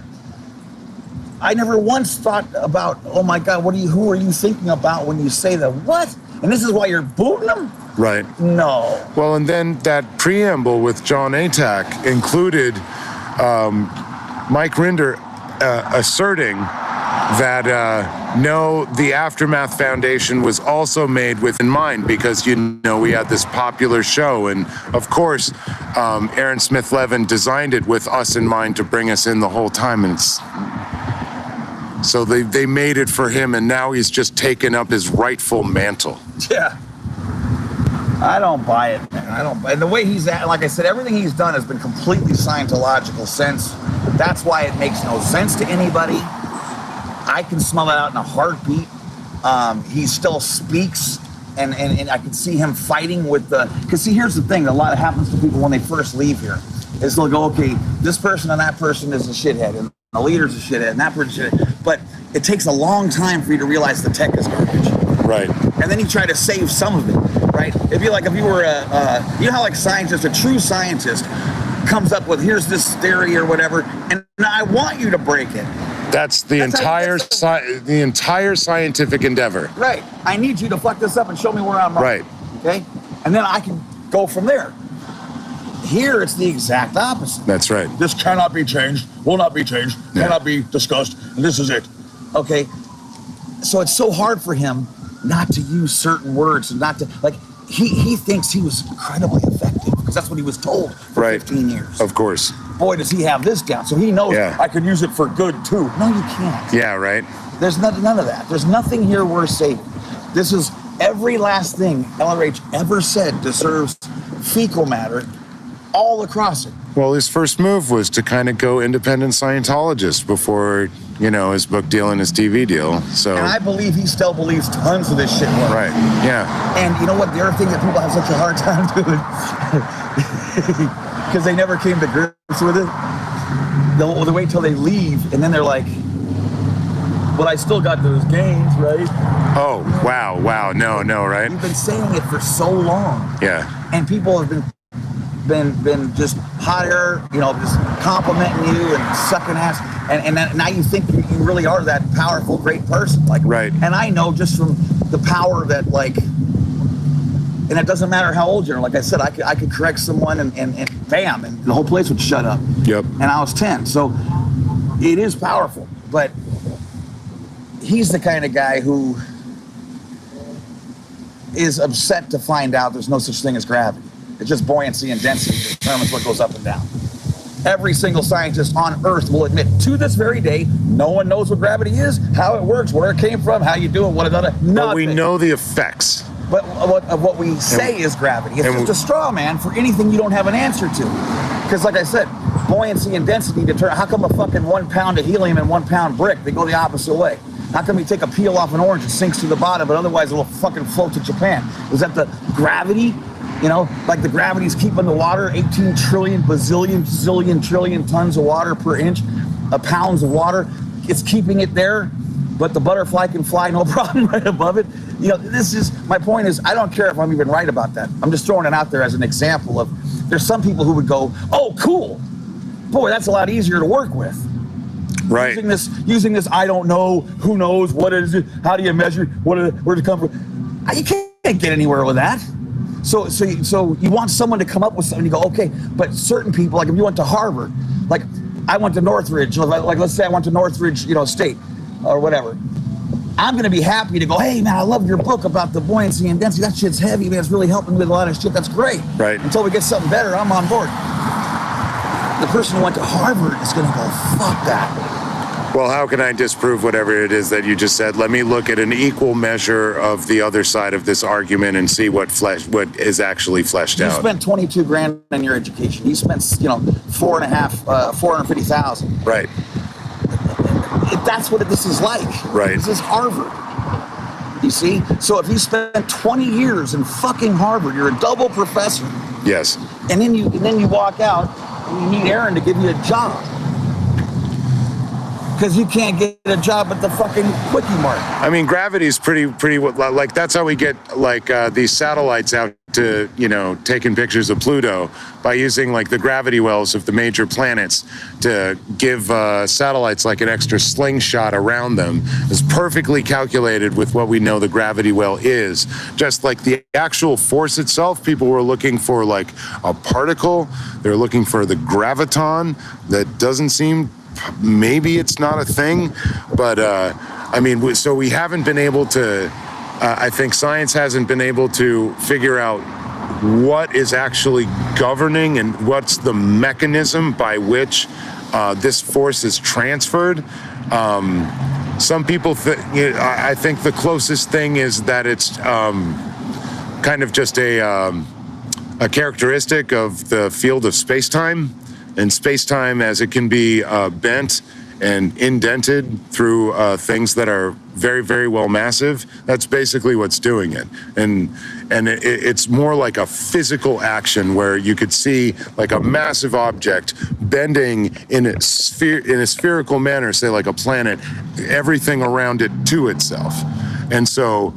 I never once thought about, oh my God, who are you thinking about when you say that? What? And this is why you're booting them? Right. No. Well, and then that preamble with John Atack included Mike Rinder asserting that no, the Aftermath Foundation was also made with in mind because, you know, we had this popular show. And of course, Aaron Smith Levin designed it with us in mind to bring us in the whole time. And so they made it for him, and now he's just taken up his rightful mantle. Yeah. I don't buy it, man. I don't buy it. The way he's at, like I said, everything he's done has been completely Scientological sense. That's why it makes no sense to anybody. I can smell it out in a heartbeat. He still speaks, and I can see him fighting with the. Because see, here's the thing: a lot of happens to people when they first leave here. Is they'll go, okay, this person and that person is a shithead, and the leader's a shithead, and that person's a shithead. But it takes a long time for you to realize the tech is garbage. Right. And then you try to save some of it, right? It'd be like if you were you know how like scientist, a true scientist comes up with, here's this theory or whatever, and I want you to break it. That's the entire scientific endeavor. Right. I need you to fuck this up and show me where I'm wrong. Right. Okay? And then I can go from there. Here, it's the exact opposite. That's right. This cannot be changed, will not be changed, Yeah. cannot be discussed, and this is it. Okay? So it's so hard for him not to use certain words and not to, like, he thinks he was incredibly effective because that's what he was told for Right. 15 years. Of course. Boy, does he have this down. So he knows Yeah. I could use it for good too. No, you can't. Yeah, right. There's none of that. There's nothing here worth saving. This is every last thing LRH ever said deserves fecal matter all across it. Well, his first move was to kind of go independent Scientologist before, you know, his book deal and his TV deal. So, And I believe he still believes tons of this shit works. right. Yeah. And you know what? The other thing that people have such a hard time doing, because they never came to grips with it, they'll wait till they leave, and then they're like, but I still got those gains, right? Oh, wow. No, right? You've been saying it for so long. Yeah. And people have been just hot air, just complimenting you and sucking ass. And now you think you really are that powerful, great person. Like, right. And I know just from the power that, like, and it doesn't matter how old you are. Like I said, I could correct someone and bam, and the whole place would shut up. Yep. And I was 10. So it is powerful. But he's the kind of guy who is upset to find out there's no such thing as gravity. It's just buoyancy and density that determines what goes up and down. Every single scientist on Earth will admit to this very day, no one knows what gravity is, how it works, where it came from, how you do it, what it does. But we know the effects. But what we say is gravity. It's just a straw man for anything you don't have an answer to. Because like I said, buoyancy and density determine. How come a fucking 1 pound of helium and 1 pound brick, they go the opposite way? How come you take a peel off an orange, it sinks to the bottom, but otherwise it'll fucking float to Japan? Is that the gravity? Like the gravity's keeping the water, 18 trillion, bazillion, zillion, trillion tons of water per inch, pounds of water. It's keeping it there, but the butterfly can fly no problem right above it. My point is, I don't care if I'm even right about that. I'm just throwing it out there as an example of, there's some people who would go, oh, cool. Boy, that's a lot easier to work with. Right. Using this, I don't know, who knows, what is it, how do you measure, where'd it come from? You can't get anywhere with that. So you want someone to come up with something, you go, okay, but certain people, like if you went to Harvard, like I went to Northridge, like let's say I went to Northridge, State or whatever. I'm going to be happy to go, hey man, I love your book about the buoyancy and density. That shit's heavy, man. It's really helping me with a lot of shit. That's great. Right. Until we get something better, I'm on board. The person who went to Harvard is going to go, fuck that. Well, how can I disprove whatever it is that you just said? Let me look at an equal measure of the other side of this argument and see what is actually fleshed out. You spent 22 grand on your education. You spent, $450,000. Right. That's what this is like. Right. This is Harvard. You see? So if you spent 20 years in fucking Harvard, you're a double professor. Yes. And then you walk out and you need Aaron to give you a job. Because you can't get a job at the fucking Quickie Mart. I mean, gravity's pretty like that's how we get like these satellites out to, taking pictures of Pluto by using like the gravity wells of the major planets to give satellites like an extra slingshot around them. It's perfectly calculated with what we know the gravity well is. Just like the actual force itself, people were looking for like a particle. They're looking for the graviton that doesn't seem. Maybe it's not a thing, but so we haven't been able to, I think science hasn't been able to figure out what is actually governing and what's the mechanism by which this force is transferred. Some people, I think the closest thing is that it's kind of just a characteristic of the field of space-time. And space-time, as it can be bent and indented through things that are very, very well massive, that's basically what's doing it. And it's more like a physical action where you could see like a massive object bending in a spherical manner, say like a planet, everything around it to itself. And so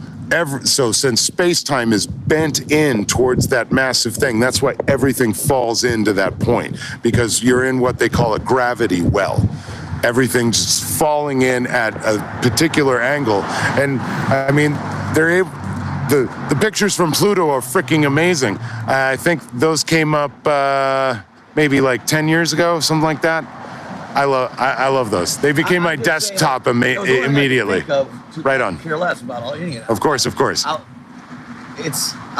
since space-time is bent in towards that massive thing, that's why everything falls into that point, because you're in what they call a gravity well. Everything's just falling in at a particular angle. And I mean, the pictures from Pluto are freaking amazing. I think those came up maybe like 10 years ago, something like that. I love those. They became my desktop immediately. Right on. Care less about all any of that. Of course.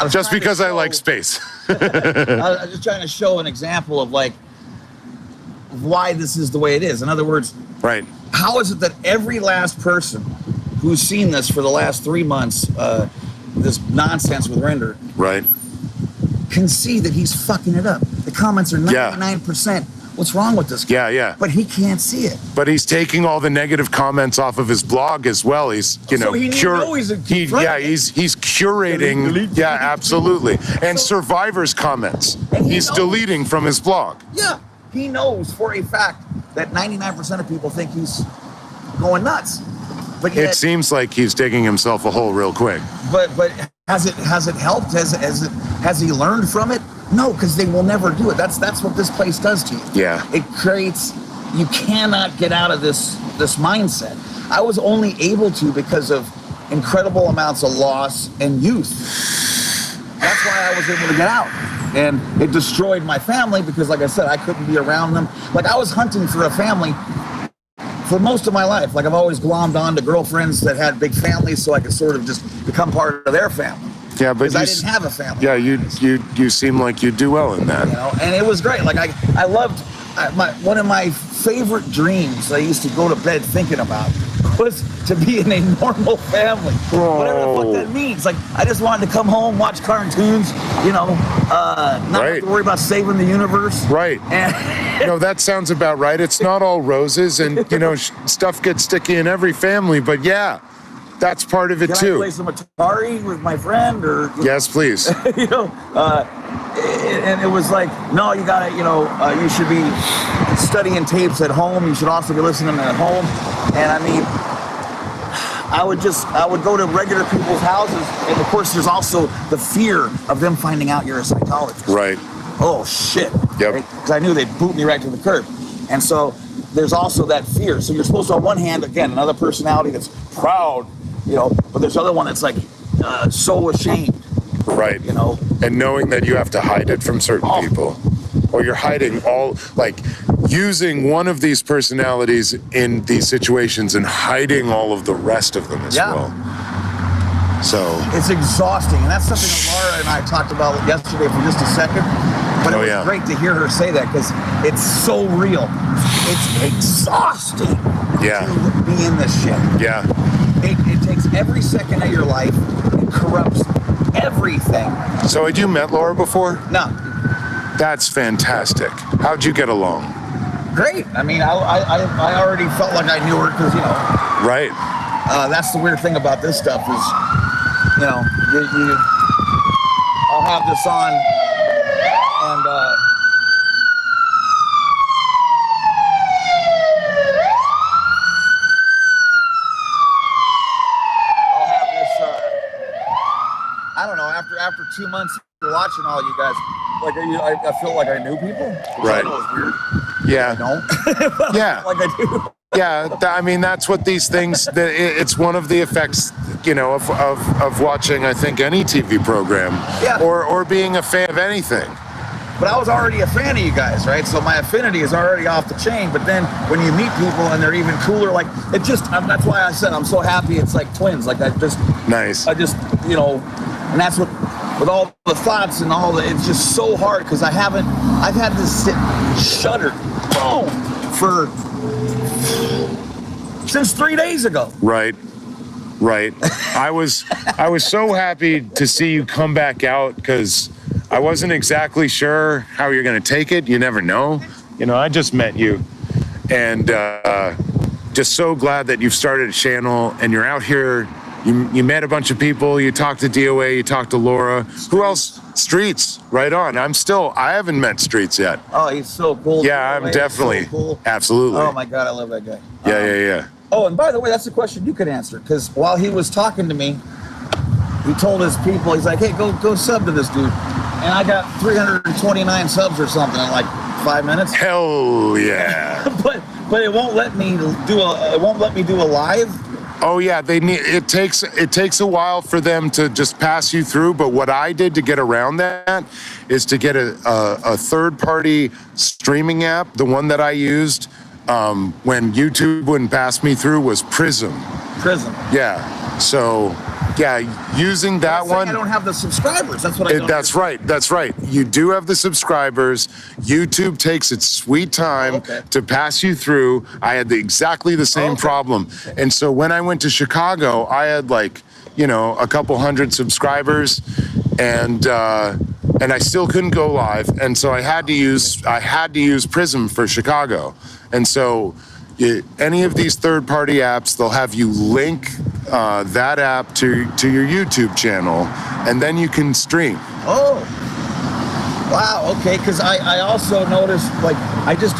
Just because I like space. I was just trying to show an example of like why this is the way it is. In other words, right. How is it that every last person who's seen this for the last 3 months, this nonsense with Render, right, can see that he's fucking it up? The comments are 99%. What's wrong with this guy? Yeah. But he can't see it. But he's taking all the negative comments off of his blog as well. He's, he's curating. Yeah, absolutely. And survivors' comments. He's deleting from his blog. Yeah. He knows for a fact that 99% of people think he's going nuts. But it yet, seems like he's digging himself a hole real quick. but has it helped? Has he learned from it? No, because they will never do it. That's what this place does to you. Yeah. It creates. You cannot get out of this mindset. I was only able to because of incredible amounts of loss and youth. That's why I was able to get out. And it destroyed my family because, like I said, I couldn't be around them. Like, I was hunting for a family for most of my life. Like, I've always glommed on to girlfriends that had big families so I could sort of just become part of their family. Yeah, but Because I didn't have a family. Yeah, you seem like you do well in that. You know, and it was great. Like, I loved one of my favorite dreams I used to go to bed thinking about was to be in a normal family. Whatever the fuck that means. Like, I just wanted to come home, watch cartoons, you know, not have to worry about saving the universe. Right. And No, that sounds about right. It's not all roses, and you know, stuff gets sticky in every family. But yeah, that's part of it can too. I play some Atari with my friend, or Yes, please. you know, and it was like, no, you gotta, you know, you should be studying tapes at home. You should also be listening at home. And I mean, I would go to regular people's houses, and of course, there's also the fear of them finding out you're a Scientologist. Right. Oh shit. Yep. Because I knew they'd boot me right to the curb, and so there's also that fear. So you're supposed to, on one hand, again, another personality that's proud, you know, but there's other one that's like so ashamed. Right. You know, and knowing that you have to hide it from certain people, or you're hiding all, like using one of these personalities in these situations and hiding all of the rest of them as well. So it's exhausting, and that's something that Laura and I talked about yesterday for just a second. But it was great to hear her say that, because it's so real. It's exhausting to be in this shit. Yeah. It takes every second of your life. It corrupts everything. So had you met Laura before? No. That's fantastic. How'd you get along? Great. I mean, I already felt like I knew her because, you know. Right. That's the weird thing about this stuff is, you know, I'll have this on and I'll have this I don't know, after 2 months of watching all you guys, like I feel like I knew people. Right. That was weird. Yeah. I don't. Yeah. Like I do. Yeah, I mean, that's what these things, it's one of the effects, you know, of watching, I think, any TV program or being a fan of anything. But I was already a fan of you guys, right? So my affinity is already off the chain. But then when you meet people and they're even cooler, like it just, that's why I said I'm so happy it's like twins. Like I just, you know, and that's what, with all the thoughts and all the, it's just so hard because I've had to sit shuttered, since 3 days ago. Right. I was so happy to see you come back out because I wasn't exactly sure how you're going to take it. You never know. You know, I just met you, and just so glad that you've started a channel and you're out here. You met a bunch of people. You talked to DOA. You talked to Laura. Who else? Streets. Right on. I haven't met Streets yet. Oh, he's so cool. Yeah, I'm definitely. So cool. Absolutely. Oh my God, I love that guy. Yeah. Oh, and by the way, that's a question you could answer, because while he was talking to me, he told his people, he's like, hey, go sub to this dude. And I got 329 subs or something in like 5 minutes. Hell yeah. but it won't let me do a live. Oh yeah, it takes a while for them to just pass you through, but what I did to get around that is to get a third-party streaming app. The one that I used when YouTube wouldn't pass me through was Prism. Yeah. So yeah, using that one. I don't have the subscribers. That's what I don't That's right. You do have the subscribers. YouTube takes its sweet time to pass you through. I had exactly the same problem. And so when I went to Chicago, I had like, you know, a couple hundred subscribers, and I still couldn't go live. And so I had to use Prism for Chicago. And so any of these third-party apps, they'll have you link that app to your YouTube channel, and then you can stream. Oh. Wow. Okay. Because I also noticed, like, I'm just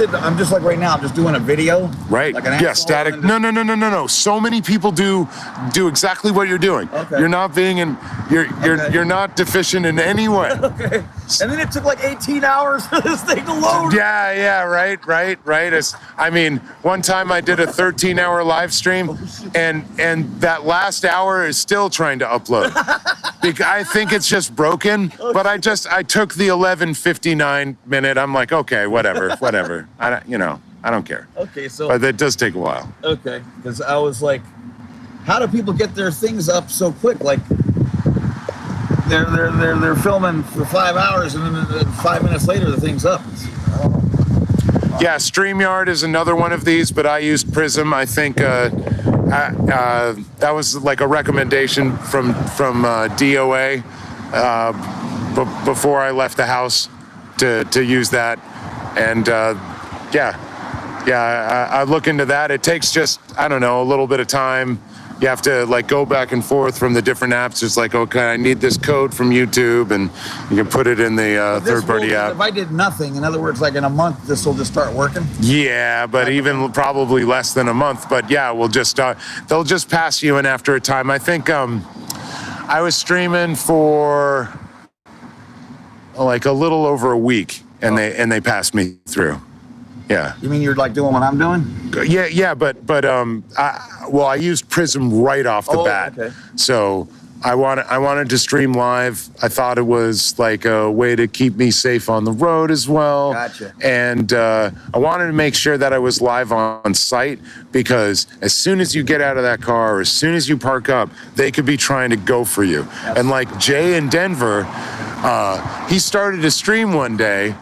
like right now, I'm just doing a video. Right. Like an Yeah, asshole, static. and then No. So many people do exactly what you're doing. Okay. You're not being Okay. you're not deficient in any way. Okay. And then it took like 18 hours for this thing to load. Yeah, right. I mean, one time I did a 13-hour live stream, and that last hour is still trying to upload. Because I think it's just broken, but I took the 11:59 minute. I'm like, okay, whatever. I don't care. Okay. So. But it does take a while. Okay. Because I was like, how do people get their things up so quick? Like, they're filming for 5 hours, and then 5 minutes later the thing's up. I don't know. Yeah, StreamYard is another one of these, but I used Prism. I think that was like a recommendation from DOA before I left the house to use that, and I look into that. It takes just, I don't know, a little bit of time. You have to like go back and forth from the different apps. It's like, okay, I need this code from YouTube, and you can put it in the third-party app. If I did nothing, in other words, like in a month, this will just start working. Yeah, but even probably less than a month. But yeah, we'll just they'll just pass you in after a time. I think I was streaming for like a little over a week, and they passed me through. Yeah. You mean you're like doing what I'm doing? Yeah, but I used Prism right off the bat. Okay. So I wanted to stream live. I thought it was like a way to keep me safe on the road as well. Gotcha. And I wanted to make sure that I was live on site, because as soon as you get out of that car, or as soon as you park up, they could be trying to go for you. Yes. And like Jay in Denver, he started to stream one day,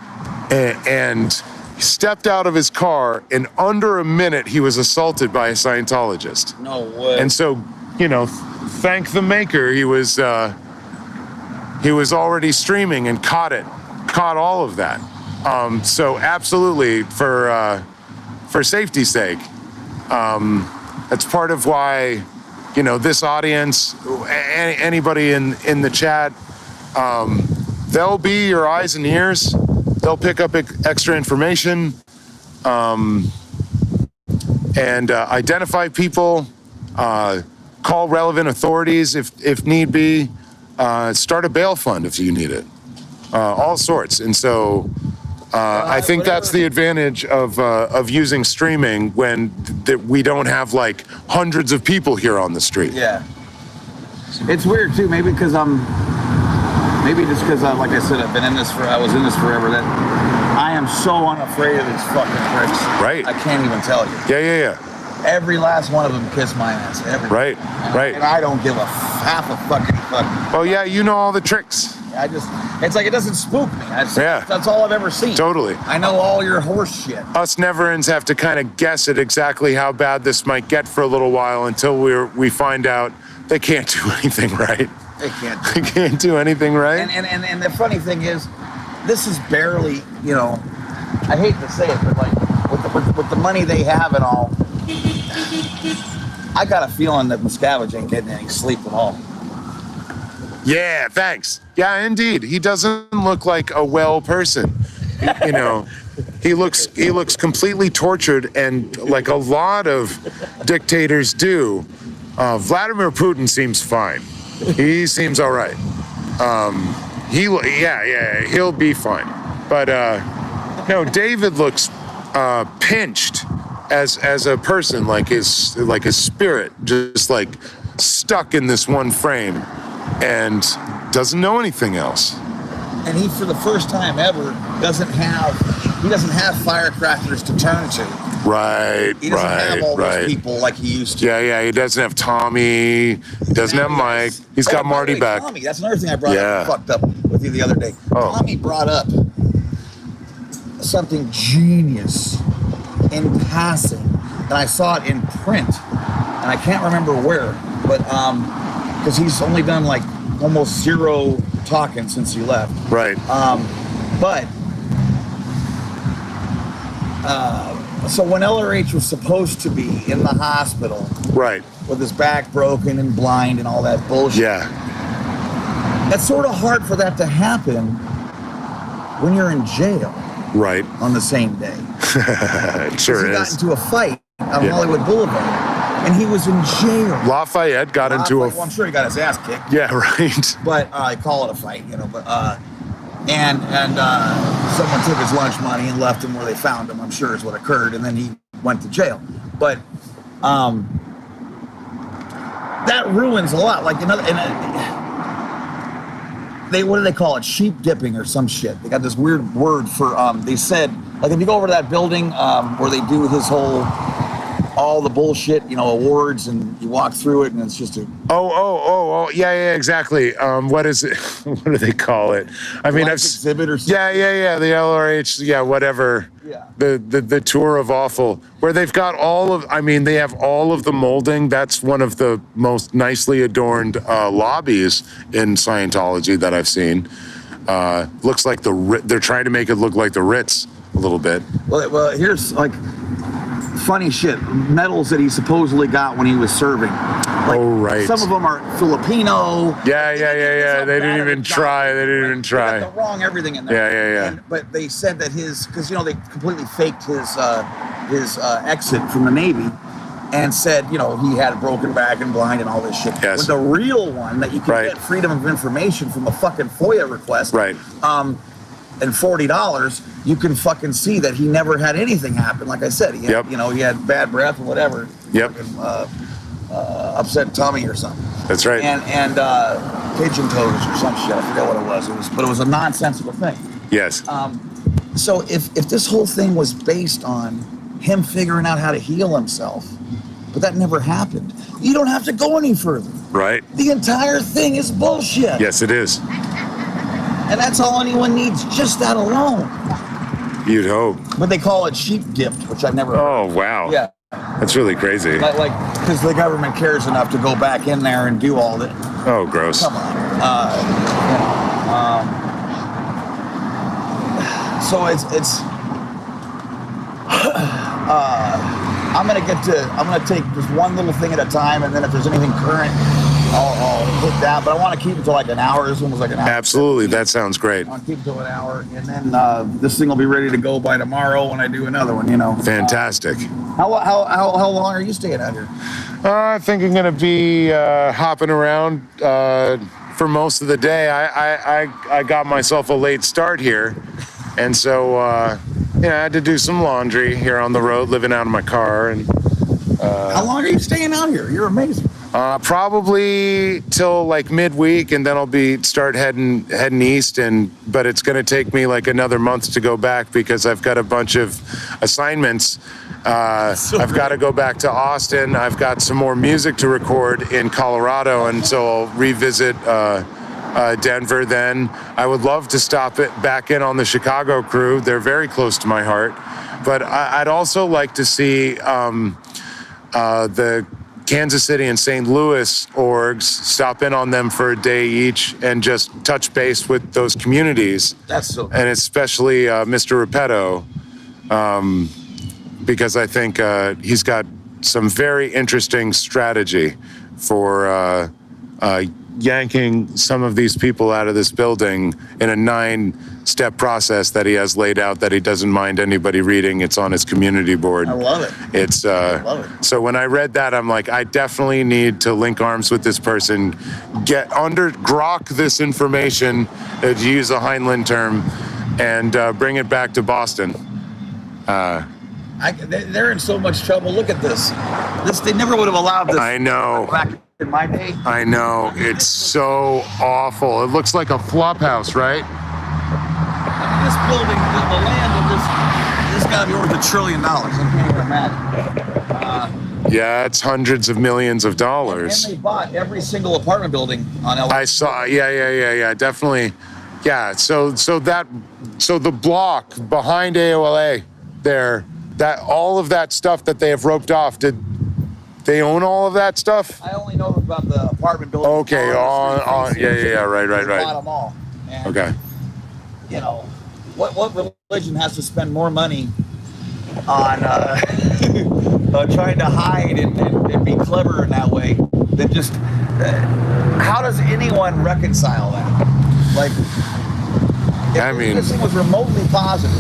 and stepped out of his car, in under a minute he was assaulted by a Scientologist. No way. And so, thank the maker, he was already streaming and caught all of that. So absolutely, for safety's sake, that's part of why, this audience, anybody in the chat, they'll be your eyes and ears. They'll pick up extra information, and identify people, call relevant authorities if need be, start a bail fund if you need it, all sorts. And so I think that's the advantage of using streaming when we don't have like hundreds of people here on the street. Yeah. It's weird too, maybe because maybe just because, like I said, I was in this forever, that I am so unafraid of these fucking pricks. Right. I can't even tell you. Yeah. Every last one of them kiss my ass. Every. Right. And I don't give a half a fucking fuck. Oh yeah, you know all the tricks. It's like it doesn't spook me. That's all I've ever seen. Totally. I know all your horse shit. Us never-ends have to kind of guess at exactly how bad this might get for a little while, until we find out they can't do anything right. They can't. They can't do anything right. And the funny thing is, this is barely, I hate to say it, but like with the money they have and all, I got a feeling that Miscavige ain't getting any sleep at all. Yeah, thanks. Yeah, indeed. He doesn't look like a well person. He looks completely tortured, and like a lot of dictators do. Vladimir Putin seems fine. He seems all right. He'll be fine. But no, David looks pinched as a person, like his spirit just like stuck in this one frame, and doesn't know anything else. And he, for the first time ever, doesn't have firecrackers to turn to. Right. He doesn't have all those people like he used to. Yeah. He doesn't have Tommy. He doesn't have Mike. He's got by the Marty way, back. Tommy, that's another thing I brought up, fucked up with you the other day. Oh. Tommy brought up something genius in passing, and I saw it in print, and I can't remember where, but because he's only done like almost zero talking since he left. Right. So when LRH was supposed to be in the hospital, Right. with his back broken and blind and all that bullshit, Yeah. that's sort of hard for that to happen when you're in jail Right. on the same day. It sure He got is. into a fight on Yeah. Hollywood Boulevard, and he was in jail. Lafayette got into a. Well, I'm sure he got his ass kicked, Yeah, right. but I call it a fight, you know. But and someone took his lunch money and left him where they found him. I'm sure is what occurred, and then he went to jail. But that ruins a lot. Like another, what do they call it? Sheep dipping or some shit. They got this weird word for. They said, like, if you go over to that building where they do his whole, all the bullshit, you know, awards, and you walk through it, and it's just a Oh, yeah, exactly. What is it? What do they call it? I mean, life I've exhibit or something. yeah, the LRH, yeah, whatever. Yeah. The tour of awful, where they've got all of. I mean, they have all of the molding. That's one of the most nicely adorned lobbies in Scientology that I've seen. Looks like they're trying to make it look like the Ritz a little bit. Well, here's like funny shit. Medals that he supposedly got when he was serving. Like, Oh, right. Some of them are Filipino. Yeah. They didn't even try. They didn't even They try. got the wrong everything in there. Yeah. But they said that because they completely faked his exit from the Navy, and said he had a broken back and blind and all this shit. Yes. But the real one that you can Right. get freedom of information from a fucking FOIA request. Right. And $40, you can fucking see that he never had anything happen. Like I said, he had, Yep. He had bad breath or whatever. Yep. Fucking, upset tummy or something. That's right. And pigeon toes or some shit. I forget what it was. But it was a nonsensical thing. Yes. So if this whole thing was based on him figuring out how to heal himself, but that never happened, you don't have to go any further. Right. The entire thing is bullshit. Yes, it is. And that's all anyone needs, just that alone. You'd hope. But they call it sheep dipped, which I've never heard. Oh, wow. Yeah. That's really crazy. Like, because the government cares enough to go back in there and do all that. Oh, gross. Come on. So it's I'm gonna take just one little thing at a time, and then if there's anything current, I'll hit that. But I want to keep it to like an hour. This one was like an hour. Absolutely. That sounds great. I want to keep it to an hour, and then this thing will be ready to go by tomorrow when I do another one. Fantastic. How long are you staying out here? I think I'm going to be hopping around for most of the day. I got myself a late start here. And so, I had to do some laundry here on the road, living out of my car. And How long are you staying out here? You're amazing. probably till like midweek, and then I'll start heading east. But it's going to take me like another month to go back because I've got a bunch of assignments. I've got to go back to Austin. I've got some more music to record in Colorado, and so I'll revisit Denver. Then I would love to stop it back in on the Chicago crew. They're very close to my heart. But I'd also like to see the Kansas City and St. Louis orgs, stop in on them for a day each and just touch base with those communities. That's so. And especially Mr. Repetto, because I think he's got some very interesting strategy for yanking some of these people out of this building in a 9-step process that he has laid out that he doesn't mind anybody reading. It's on his community board. I love it. It's I love it. So when I read that, I'm like, I definitely need to link arms with this person, grok this information, to use a Heinlein term, and bring it back to Boston. They're in so much trouble. Look at this. They never would have allowed this. I know. Back in my day. I know. It's so awful. It looks like a flop house, right? This building, the land of this got to be worth $1 trillion. I can't even imagine. Yeah, it's hundreds of millions of And dollars. they bought every single apartment building on LA. I saw. Yeah. Definitely. Yeah. So the block behind AOLA there, that all of that stuff that they have roped off, did they own all of that stuff? I only know about the apartment buildings. Okay. on On. the street. Yeah. Right. They bought them all. And, Okay. What religion has to spend more money on trying to hide and be clever in that way than just how does anyone reconcile that? Like, I mean, this thing was remotely positive.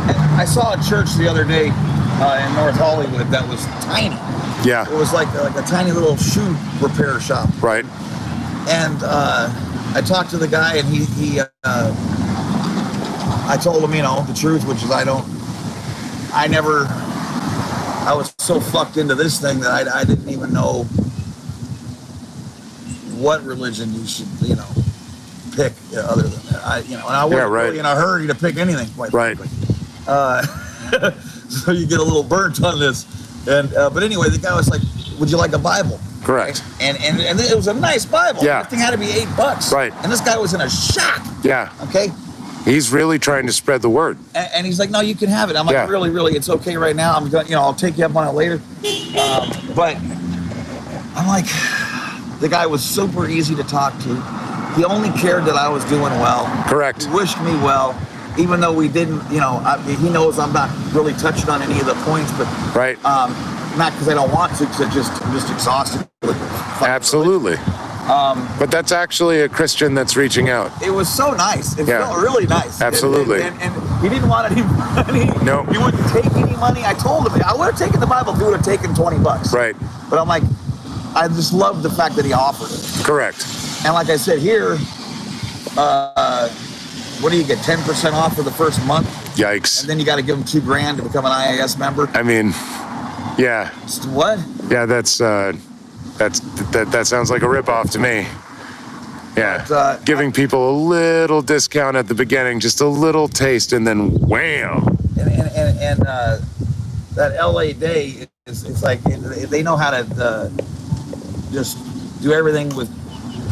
And I saw a church the other day in North Hollywood that was tiny. yeah, It was like a tiny little shoe repair shop. right. And I talked to the guy, and I told him, the truth, which is I was so fucked into this thing that I didn't even know what religion you should, pick other than that. And I wasn't really in a hurry to pick anything, quite frankly. So you get a little burnt on this. And but anyway, the guy was like, "Would you like a Bible?" Correct. And it was a nice Bible. Yeah. The thing had to be $8. Right. And this guy was in a shock. Yeah. Okay. He's really trying to spread the word. And he's like, "No, you can have it." I'm like, Yeah. really, it's okay right now. I'm going, I'll take you up on it later. But I'm like, the guy was super easy to talk to. He only cared that I was doing well. Correct. He wished me well, even though we didn't, he knows I'm not really touching on any of the points, but Right. not because I don't want to, because I'm just exhausted. Absolutely. But that's actually a Christian that's reaching out. It was so nice. It Yeah. felt really nice. Absolutely. And he didn't want any money. No. He wouldn't take any money. I told him, I would have taken the Bible if he would have taken $20. Right. But I'm like, I just love the fact that he offered it. Correct. And like I said here, what do you get? 10% off for the first month? Yikes. And then you got to give them $2,000 to become an IAS member? I mean, yeah. What? Yeah, that sounds like a ripoff to me. Yeah. But, giving people a little discount at the beginning, just a little taste, and then wham. And that LA day it's like they know how to just do everything with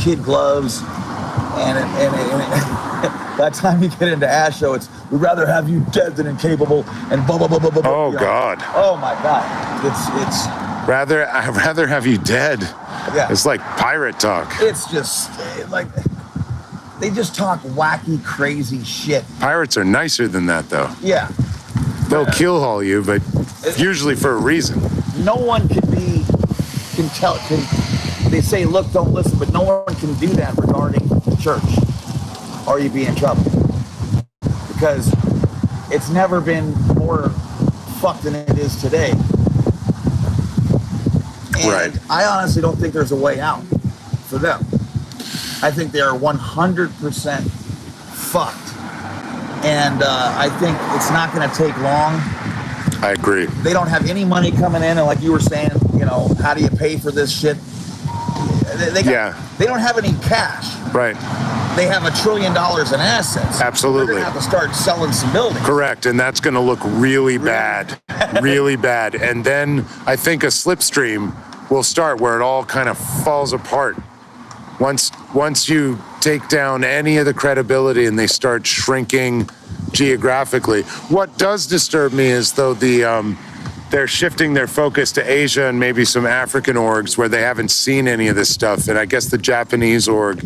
kid gloves, and by the time you get into ASHO, it's we'd rather have you dead than incapable, and blah blah blah blah blah. Oh God. Oh my God. It's I'd rather have you dead. Yeah. It's like pirate talk. It's just like they just talk wacky, crazy shit. Pirates are nicer than that, though. Yeah. They'll kill haul you, but usually for a reason. No one can tell. They say, look, don't listen, but no one can do that regarding the church, or you'd be in trouble. Because it's never been more fucked than it is today. And Right. I honestly don't think there's a way out for them. I think they are 100% fucked. And I think it's not going to take long. I agree. They don't have any money coming in, and like you were saying, how do you pay for this shit? They don't have any cash. Right. They have $1 trillion in assets. Absolutely. They're gonna have to start selling some buildings. Correct, and that's going to look really bad, really bad. And then I think a slipstream will start where it all kind of falls apart. Once you take down any of the credibility and they start shrinking geographically. What does disturb me is though they're shifting their focus to Asia and maybe some African orgs where they haven't seen any of this stuff. And I guess the Japanese org,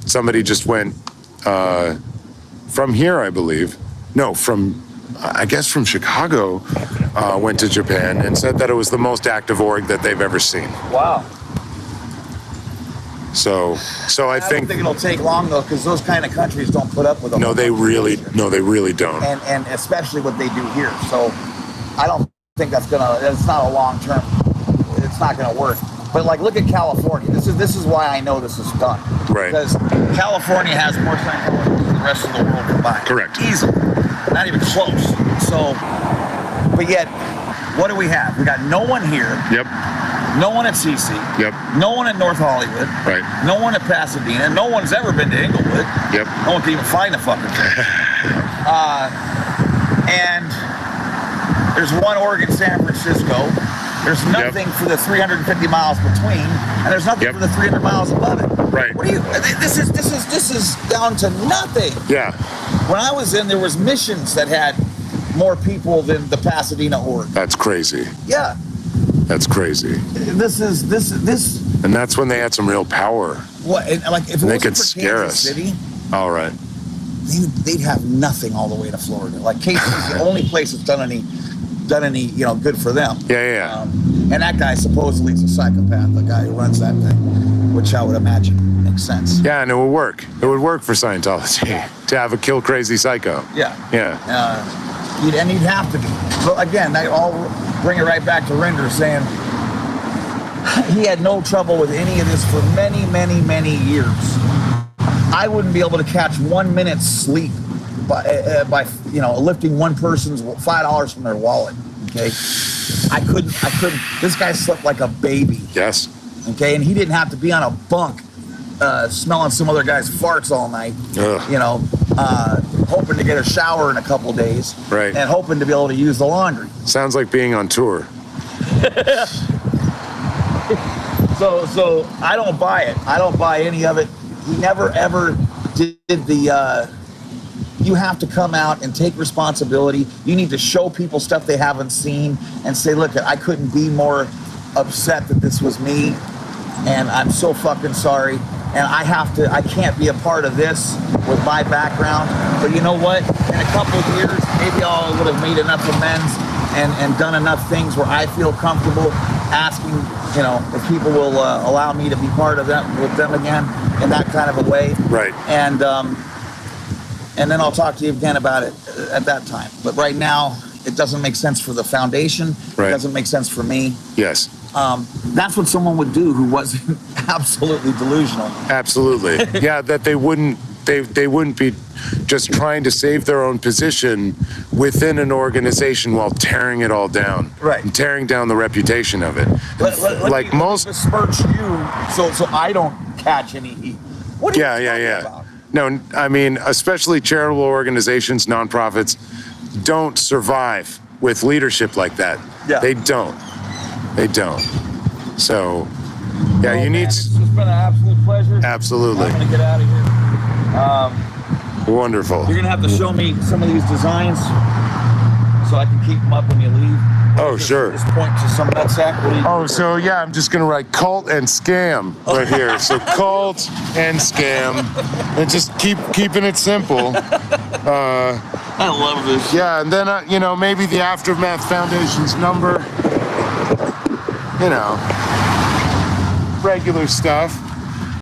somebody just went from here, I believe. No, I guess from Chicago, went to Japan and said that it was the most active org that they've ever seen. Wow. So I don't think think it'll take long though, because those kind of countries don't put up with them. no, they really don't. And especially what they do here. So I don't think it's not a long term. It's not gonna work. But like, look at California. This is why I know this is done. Right. Because California has more Scientologists than the rest of the world combined. Correct. Easily. Not even close. So, but yet, what do we have? We got no one here. Yep. No one at CC. Yep. No one at North Hollywood. Right. No one at Pasadena. No one's ever been to Inglewood. Yep. No one can even find the fucking thing. And there's one org in San Francisco. There's nothing for the 350 miles between, and there's nothing for the 300 miles above it. Right. What do you? This is down to nothing. Yeah. When I was in, there was missions that had more people than the Pasadena org. That's crazy. Yeah. That's crazy. This. And that's when they had some real power. What? And like, if it They wasn't could for scare Kansas us. City, All right. they'd have nothing all the way to Florida. Like, Casey's the only place that's done any good for them. Yeah. And that guy supposedly is a psychopath, the guy who runs that thing. which I would imagine makes sense. Yeah, and it would work. It would work for Scientology to have a kill crazy psycho. Yeah. Yeah. And he'd have to be. But again, I'll bring it right back to Rinder saying he had no trouble with any of this for many, many, many years. I wouldn't be able to catch 1 minute's sleep by lifting one person's $5 from their wallet. Okay, I couldn't. This guy slept like a baby. Yes. Okay, and he didn't have to be on a bunk smelling some other guy's farts all night. Ugh. Hoping to get a shower in a couple days. Right. And hoping to be able to use the laundry. Sounds like being on tour. So I don't buy it. I don't buy any of it. He never ever did the. You have to come out and take responsibility. You need to show people stuff they haven't seen and say, look, I couldn't be more upset that this was me, and I'm so fucking sorry. And I can't be a part of this with my background. But you know what? In a couple of years, maybe I would have made enough amends and done enough things where I feel comfortable asking, if people will allow me to be part of that with them again in that kind of a way. Right. And then I'll talk to you again about it at that time. But right now, it doesn't make sense for the foundation. Right. It doesn't make sense for me. Yes. That's what someone would do who wasn't absolutely delusional. Absolutely. Yeah, that they wouldn't be just trying to save their own position within an organization while tearing it all down. Right. And tearing down the reputation of it. Let me besmirch you so I don't catch any heat. What are you talking about? No, I mean, especially charitable organizations, nonprofits, don't survive with leadership like that. Yeah. They don't. So, yeah, you need. It's just been an absolute pleasure. Absolutely. I'm gonna get out of here. Wonderful. You're gonna have to show me some of these designs so I can keep them up when you leave. Oh, sure. Just point to some nutsack. What do you Oh, so yeah, I'm just gonna write cult and scam right here. So cult and scam, and just keeping it simple. I love this. Yeah, and then maybe the Aftermath Foundation's number. Regular stuff.